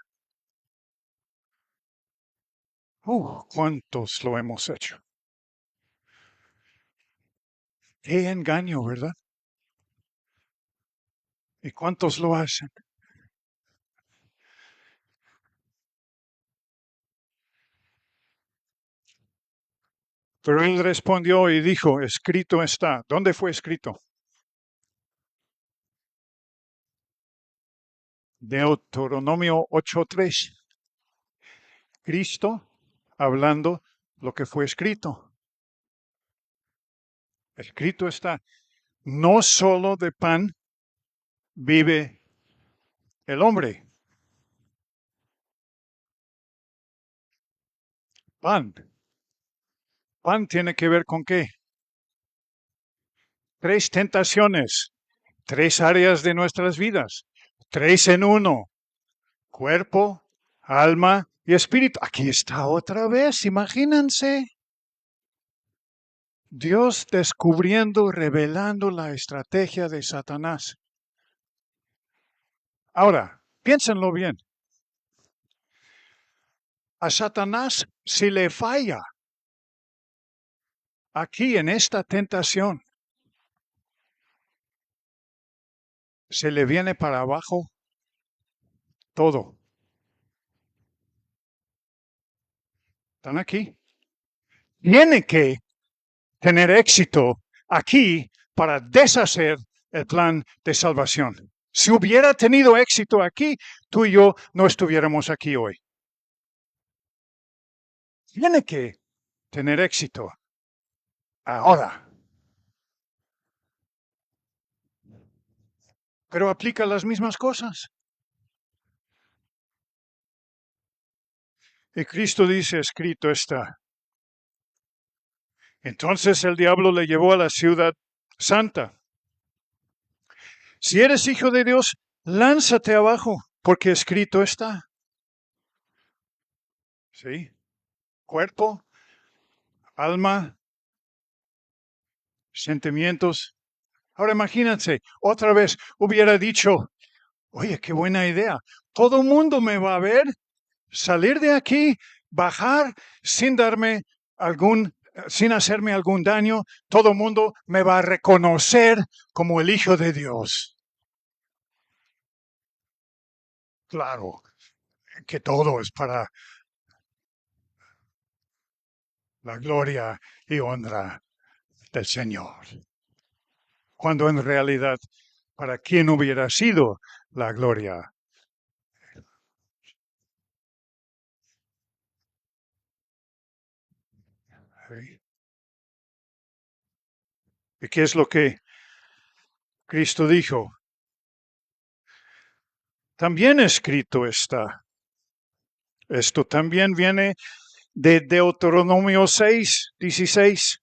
¿Cuántos lo hemos hecho? Qué engaño, ¿verdad? ¿Y cuántos lo hacen? Pero él respondió y dijo, escrito está. ¿Dónde fue escrito? Deuteronomio 8:3. Cristo hablando lo que fue escrito. Escrito está, no solo de pan vive el hombre. Pan. Pan tiene que ver con qué? Tres tentaciones, tres áreas de nuestras vidas, tres en uno, cuerpo, alma y espíritu. Aquí está otra vez, imagínense. Dios descubriendo, revelando la estrategia de Satanás. Ahora, piénsenlo bien. A Satanás, si le falla aquí en esta tentación, se le viene para abajo todo. ¿Están aquí? Tiene que tener éxito aquí para deshacer el plan de salvación. Si hubiera tenido éxito aquí, tú y yo no estuviéramos aquí hoy. Tiene que tener éxito ahora. Pero aplica las mismas cosas. Y Cristo dice, escrito está. Entonces el diablo le llevó a la ciudad santa. Si eres hijo de Dios, lánzate abajo, porque escrito está. ¿Sí? Cuerpo, alma, sentimientos. Ahora imagínense, otra vez hubiera dicho, oye, qué buena idea. Todo el mundo me va a ver salir de aquí, bajar sin darme sin hacerme algún daño. Todo el mundo me va a reconocer como el Hijo de Dios. Claro, que todo es para la gloria y honra del Señor. Cuando en realidad, ¿para quién hubiera sido la gloria? ¿Sí? ¿Y qué es lo que Cristo dijo? También escrito está. Esto también viene de Deuteronomio 6:16.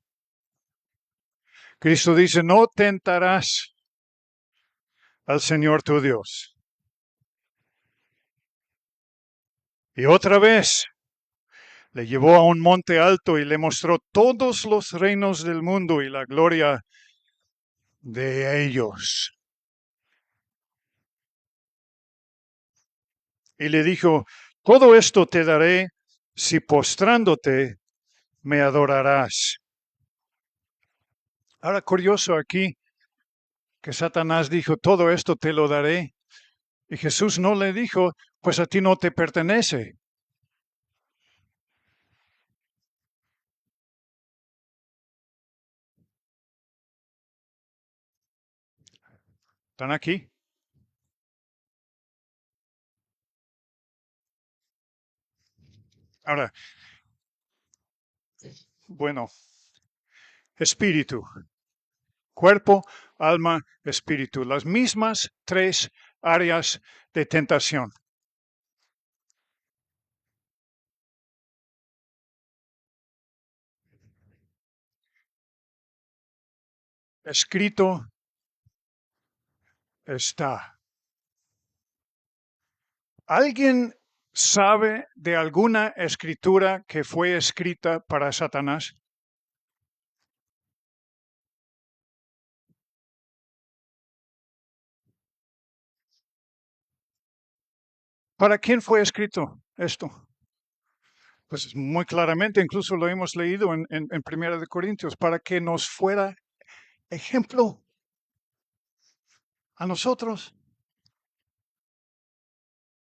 Cristo dice, no tentarás al Señor tu Dios. Y otra vez le llevó a un monte alto y le mostró todos los reinos del mundo y la gloria de ellos. Y le dijo, todo esto te daré si postrándote me adorarás. Ahora curioso aquí que Satanás dijo, todo esto te lo daré. Y Jesús no le dijo, pues a ti no te pertenece. ¿Están aquí? Ahora, bueno, espíritu, cuerpo, alma, espíritu, las mismas tres áreas de tentación. Escrito está. ¿Alguien sabe de alguna escritura que fue escrita para Satanás? ¿Para quién fue escrito esto? Pues muy claramente, incluso lo hemos leído en Primera de Corintios, para que nos fuera ejemplo a nosotros.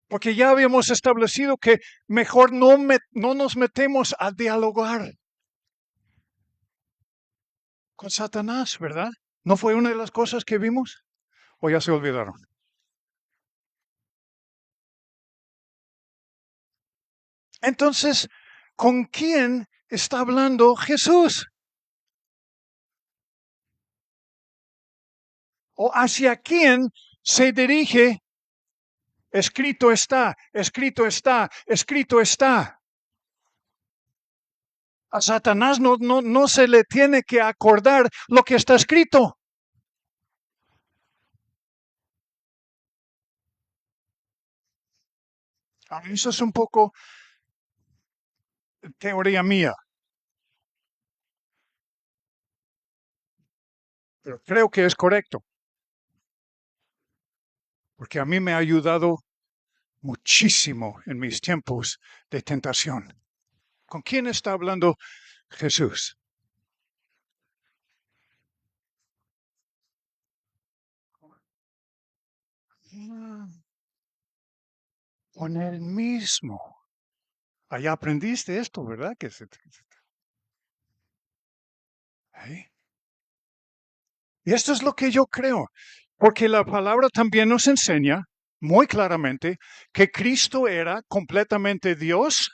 Porque ya habíamos establecido que mejor no nos metemos a dialogar con Satanás, ¿verdad? ¿No fue una de las cosas que vimos? ¿O ya se olvidaron? Entonces, ¿con quién está hablando Jesús? ¿O hacia quién se dirige? Escrito está, escrito está, escrito está. A Satanás no se le tiene que acordar lo que está escrito. Eso es un poco teoría mía, pero creo que es correcto, porque a mí me ha ayudado muchísimo en mis tiempos de tentación. ¿Con quién está hablando Jesús? Con él mismo. Allá aprendiste esto, ¿verdad? ¿Eh? Y esto es lo que yo creo, porque la palabra también nos enseña muy claramente que Cristo era completamente Dios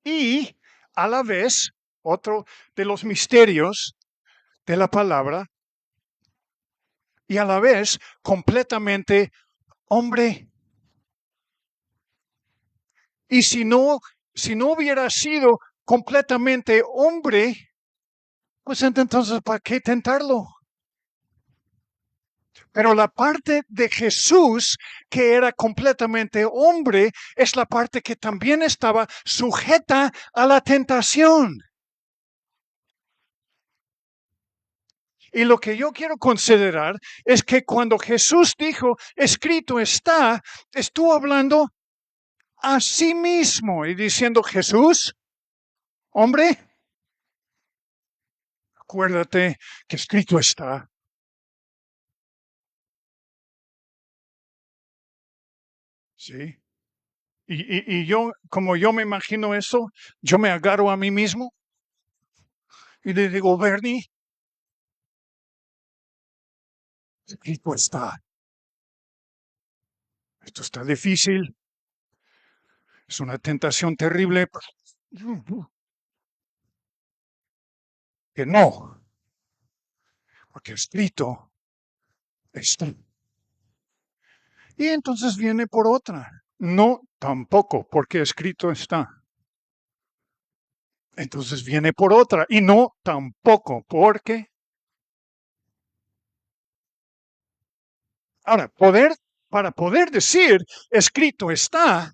y a la vez otro de los misterios de la palabra y a la vez completamente hombre. Y si no hubiera sido completamente hombre, pues entonces, ¿para qué tentarlo? Pero la parte de Jesús, que era completamente hombre, es la parte que también estaba sujeta a la tentación. Y lo que yo quiero considerar es que cuando Jesús dijo, escrito está, estuvo hablando a sí mismo y diciendo, Jesús, hombre, acuérdate que escrito está. Sí. Y yo, como yo me imagino eso, yo me agarro a mí mismo y le digo, Bernie, escrito está. Esto está difícil, es una tentación terrible. Que no, porque escrito está. Y entonces viene por otra. No, tampoco, porque escrito está. Entonces viene por otra. Y no, tampoco, porque... Ahora, para poder decir escrito está,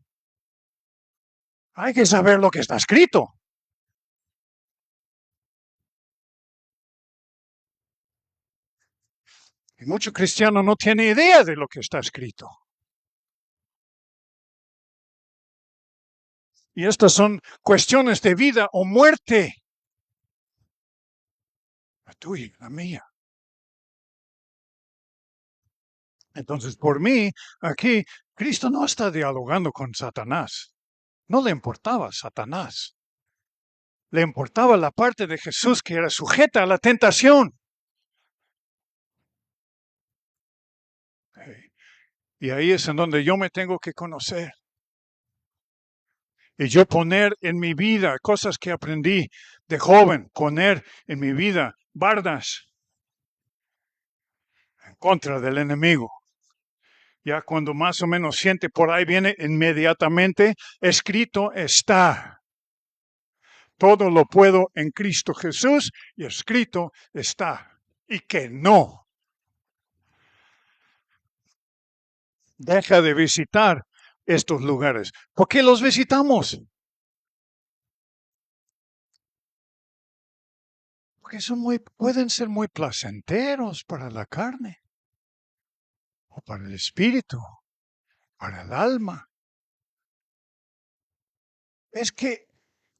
hay que saber lo que está escrito. Y mucho cristiano no tiene idea de lo que está escrito. Y estas son cuestiones de vida o muerte. La tuya, la mía. Entonces, por mí, aquí, Cristo no está dialogando con Satanás. No le importaba Satanás. Le importaba la parte de Jesús que era sujeta a la tentación. Y ahí es en donde yo me tengo que conocer. Y yo poner en mi vida cosas que aprendí de joven, poner en mi vida bardas en contra del enemigo. Ya cuando más o menos siente por ahí viene inmediatamente, escrito está. Todo lo puedo en Cristo Jesús y escrito está. Y que no. Deja de visitar estos lugares. ¿Por qué los visitamos? Porque pueden ser muy placenteros para la carne, o para el espíritu, para el alma. Es que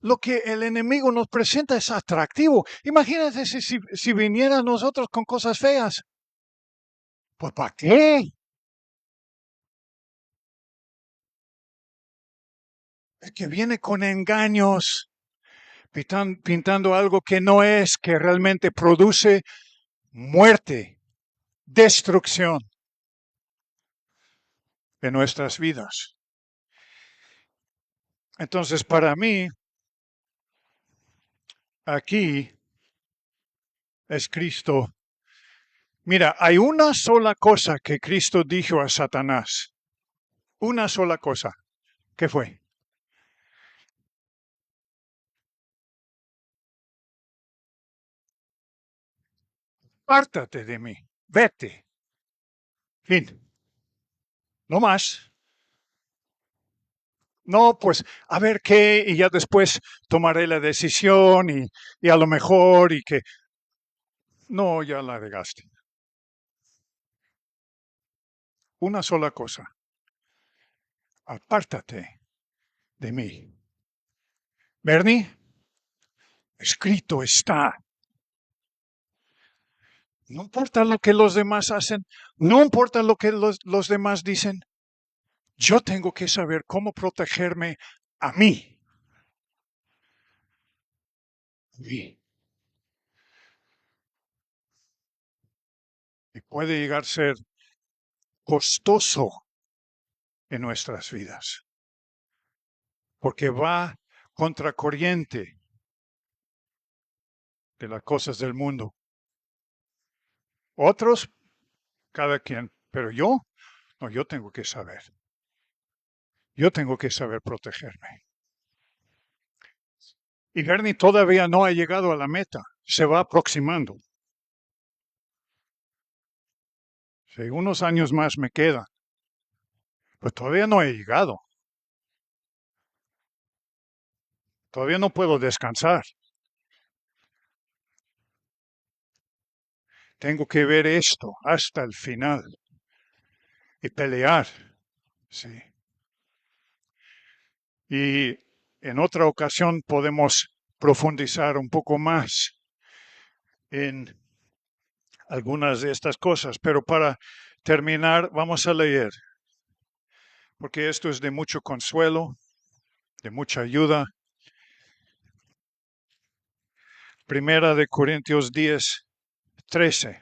lo que el enemigo nos presenta es atractivo. Imagínense si viniera a nosotros con cosas feas. Pues ¿para qué? Es que viene con engaños, pintando algo que no es, que realmente produce muerte, destrucción en nuestras vidas. Entonces, para mí, aquí es Cristo. Mira, hay una sola cosa que Cristo dijo a Satanás. Una sola cosa. ¿Qué fue? Apártate de mí. Vete. Fin. No más. No, pues a ver qué, y ya después tomaré la decisión y a lo mejor y que... No, ya la regaste. Una sola cosa. Apártate de mí. Bernie, escrito está. No importa lo que los demás hacen, no importa lo que los demás dicen. Yo tengo que saber cómo protegerme a mí. Y puede llegar a ser costoso en nuestras vidas, porque va contracorriente de las cosas del mundo. Otros, cada quien, pero yo, no, yo tengo que saber. Yo tengo que saber protegerme. Y Bernie todavía no ha llegado a la meta, se va aproximando. Si unos años más me quedan, pues todavía no he llegado. Todavía no puedo descansar. Tengo que ver esto hasta el final y pelear. Sí. Y en otra ocasión podemos profundizar un poco más en algunas de estas cosas, pero para terminar vamos a leer, porque esto es de mucho consuelo, de mucha ayuda. Primera de Corintios 10:13.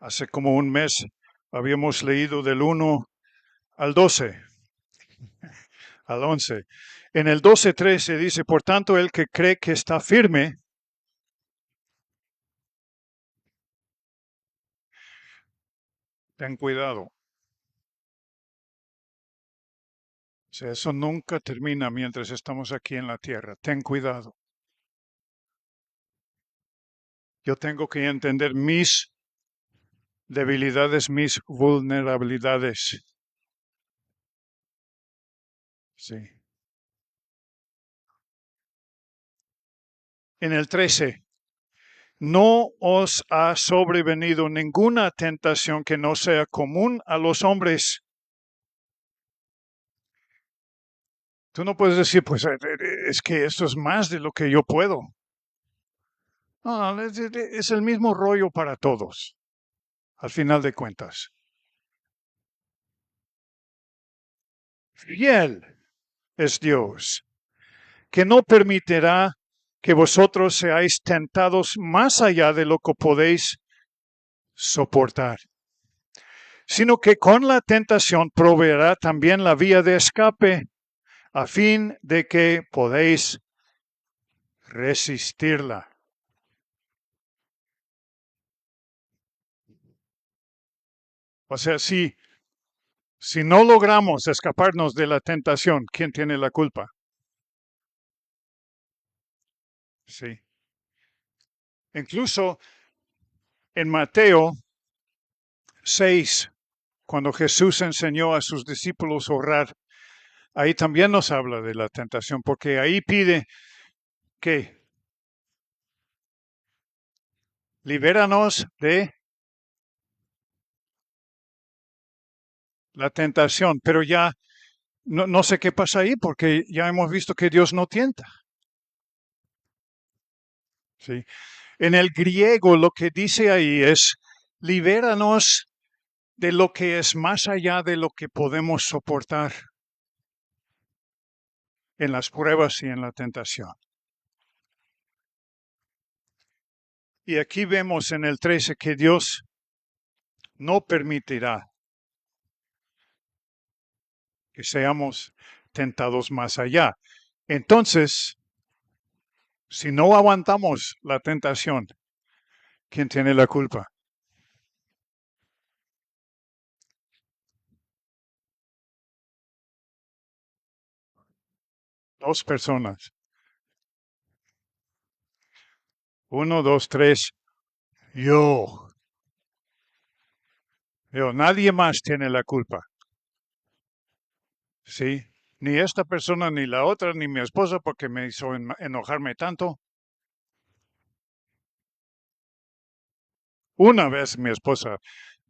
Hace como un mes habíamos leído del 1 al 12, al 11. En el 12:13 dice, por tanto, el que cree que está firme, ten cuidado. O sea, eso nunca termina mientras estamos aquí en la tierra. Ten cuidado. Yo tengo que entender mis debilidades, mis vulnerabilidades. Sí. En el 13, no os ha sobrevenido ninguna tentación que no sea común a los hombres. Tú no puedes decir, pues es que esto es más de lo que yo puedo. No, es el mismo rollo para todos, al final de cuentas. Fiel es Dios, que no permitirá que vosotros seáis tentados más allá de lo que podéis soportar, sino que con la tentación proveerá también la vía de escape, a fin de que podéis resistirla. O sea, si no logramos escaparnos de la tentación, ¿quién tiene la culpa? Sí. Incluso en Mateo 6, cuando Jesús enseñó a sus discípulos a orar, ahí también nos habla de la tentación, porque ahí pide que libéranos de la tentación, pero ya no sé qué pasa ahí, porque ya hemos visto que Dios no tienta. ¿Sí? En el griego lo que dice ahí es, libéranos de lo que es más allá de lo que podemos soportar en las pruebas y en la tentación. Y aquí vemos en el 13 que Dios no permitirá que seamos tentados más allá. Entonces, si no aguantamos la tentación, ¿quién tiene la culpa? Dos personas. Uno, dos, tres. Yo. Nadie más tiene la culpa. ¿Sí? Ni esta persona, ni la otra, ni mi esposa, porque me hizo enojarme tanto. Una vez mi esposa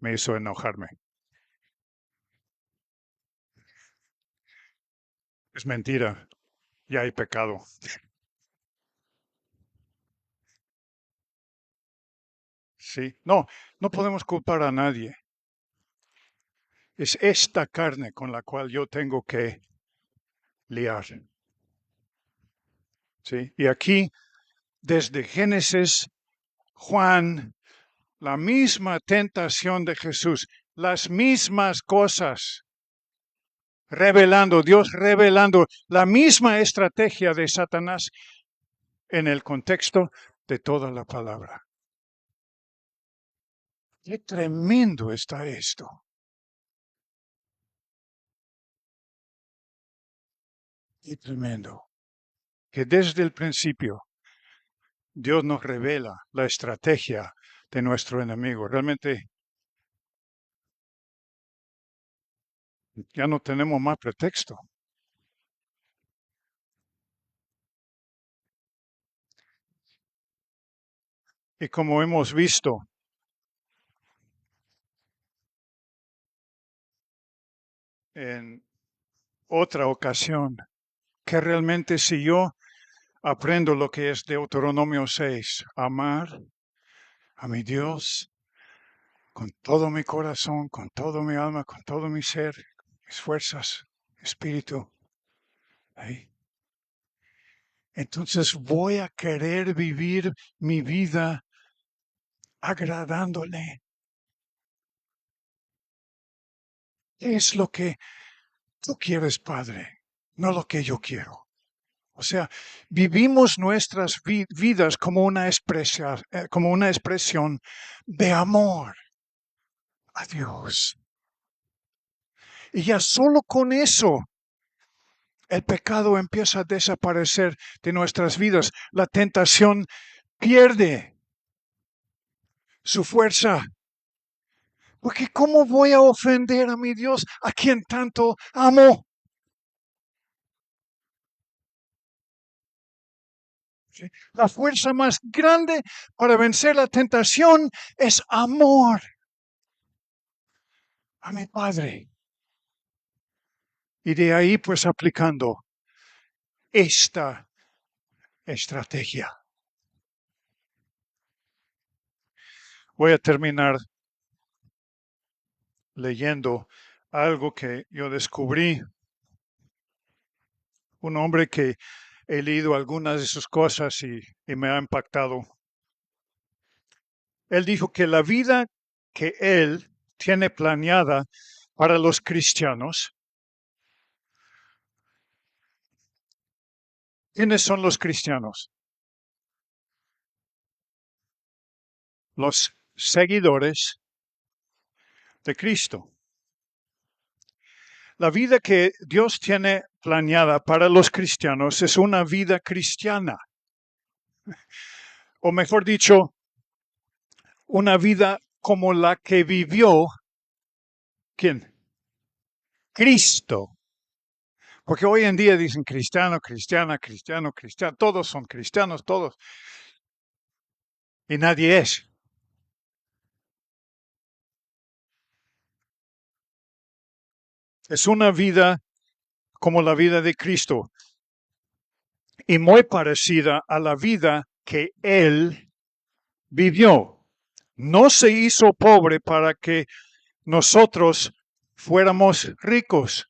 me hizo enojarme. Es mentira. Ya hay pecado. Sí. No podemos culpar a nadie. Es esta carne con la cual yo tengo que liar. ¿Sí? Y aquí, desde Génesis, Juan, la misma tentación de Jesús, las mismas cosas, Dios revelando la misma estrategia de Satanás en el contexto de toda la palabra. Qué tremendo está esto. Qué tremendo. Que desde el principio Dios nos revela la estrategia de nuestro enemigo. Realmente ya no tenemos más pretexto. Y como hemos visto en otra ocasión, que realmente si yo aprendo lo que es Deuteronomio 6, amar a mi Dios con todo mi corazón, con todo mi alma, con todo mi ser, mis fuerzas, espíritu. ¿Sí? Entonces voy a querer vivir mi vida agradándole. ¿Qué es lo que tú quieres, Padre? No lo que yo quiero. O sea, vivimos nuestras vidas como una expresión de amor a Dios. Y ya solo con eso, el pecado empieza a desaparecer de nuestras vidas. La tentación pierde su fuerza. Porque ¿cómo voy a ofender a mi Dios, a quien tanto amo? ¿Sí? La fuerza más grande para vencer la tentación es amor a mi Padre. Y de ahí pues aplicando esta estrategia. Voy a terminar leyendo algo que yo descubrí. Un hombre que he leído algunas de sus cosas y me ha impactado. Él dijo que la vida que él tiene planeada para los cristianos. ¿Quiénes son los cristianos? Los seguidores de Cristo. La vida que Dios tiene planeada para los cristianos es una vida cristiana. O mejor dicho, una vida como la que vivió, ¿quién? Cristo. Porque hoy en día dicen cristiano, cristiana, cristiano, cristiano. Todos son cristianos, todos. Y nadie es. Es una vida como la vida de Cristo. Y muy parecida a la vida que Él vivió. No se hizo pobre para que nosotros fuéramos ricos.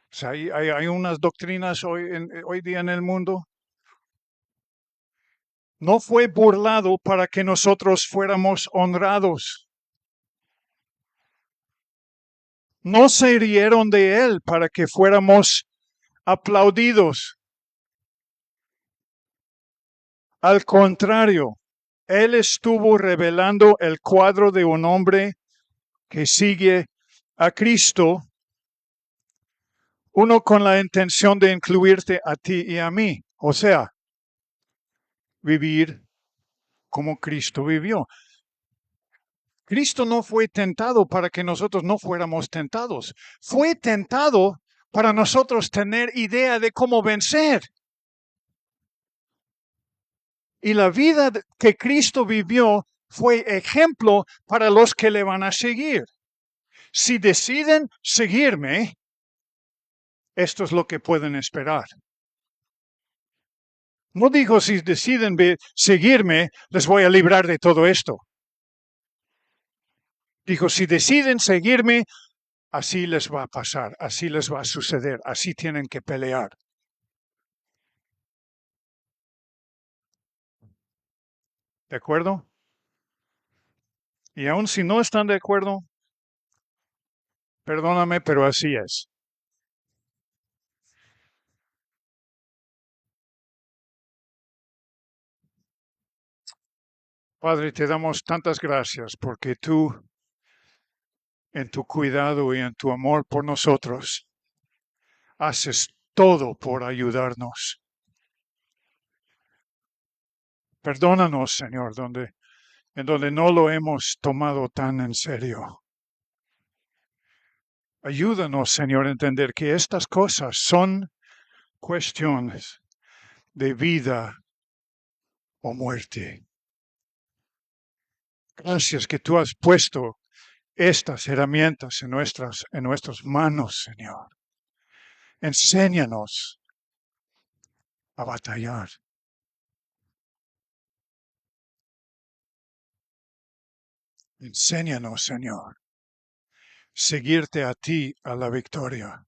O sea, hay unas doctrinas hoy día en el mundo. No fue burlado para que nosotros fuéramos honrados. No se rieron de Él para que fuéramos aplaudidos. Al contrario, Él estuvo revelando el cuadro de un hombre que sigue a Cristo, uno con la intención de incluirte a ti y a mí, o sea, vivir como Cristo vivió. Cristo no fue tentado para que nosotros no fuéramos tentados. Fue tentado para nosotros tener idea de cómo vencer. Y la vida que Cristo vivió fue ejemplo para los que le van a seguir. Si deciden seguirme, esto es lo que pueden esperar. No dijo, si deciden seguirme, les voy a librar de todo esto. Dijo, si deciden seguirme, así les va a pasar, así les va a suceder, así tienen que pelear. ¿De acuerdo? Y aun si no están de acuerdo, perdóname, pero así es. Padre, te damos tantas gracias porque tú, en tu cuidado y en tu amor por nosotros, haces todo por ayudarnos. Perdónanos, Señor, en donde no lo hemos tomado tan en serio. Ayúdanos, Señor, a entender que estas cosas son cuestiones de vida o muerte. Gracias que tú has puesto estas herramientas en nuestras manos, Señor. Enséñanos a batallar. Enséñanos, Señor, seguirte a ti a la victoria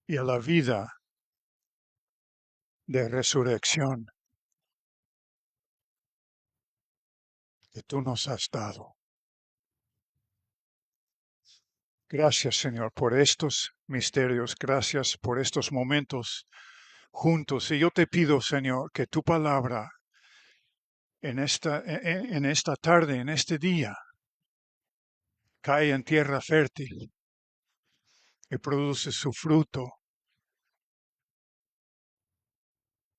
y a la vida de resurrección que tú nos has dado. Gracias, Señor, por estos misterios. Gracias por estos momentos juntos. Y yo te pido, Señor, que tu palabra en esta tarde, en este día, cae en tierra fértil y produce su fruto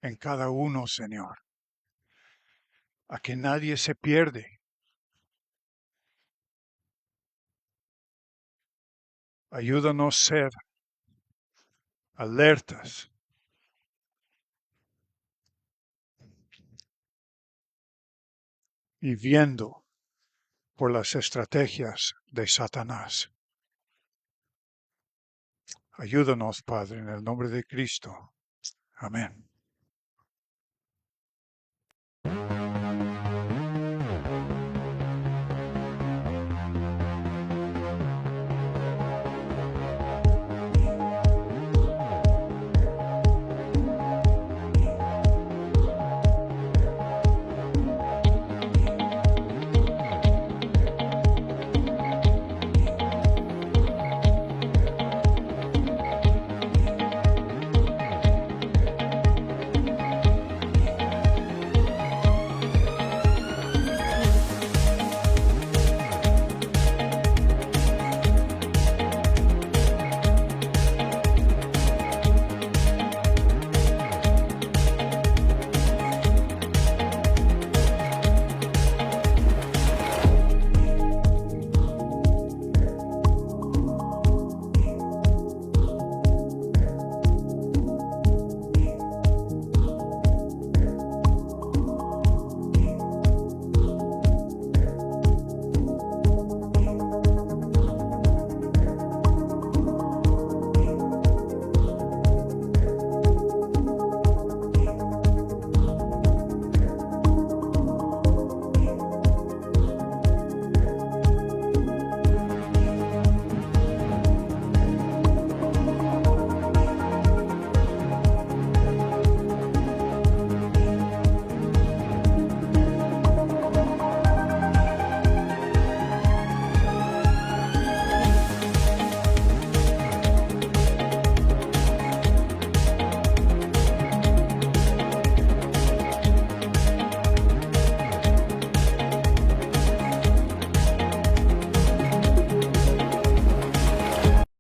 en cada uno, Señor. A que nadie se pierde. Ayúdanos a ser alertas y viendo por las estrategias de Satanás. Ayúdanos, Padre, en el nombre de Cristo. Amén.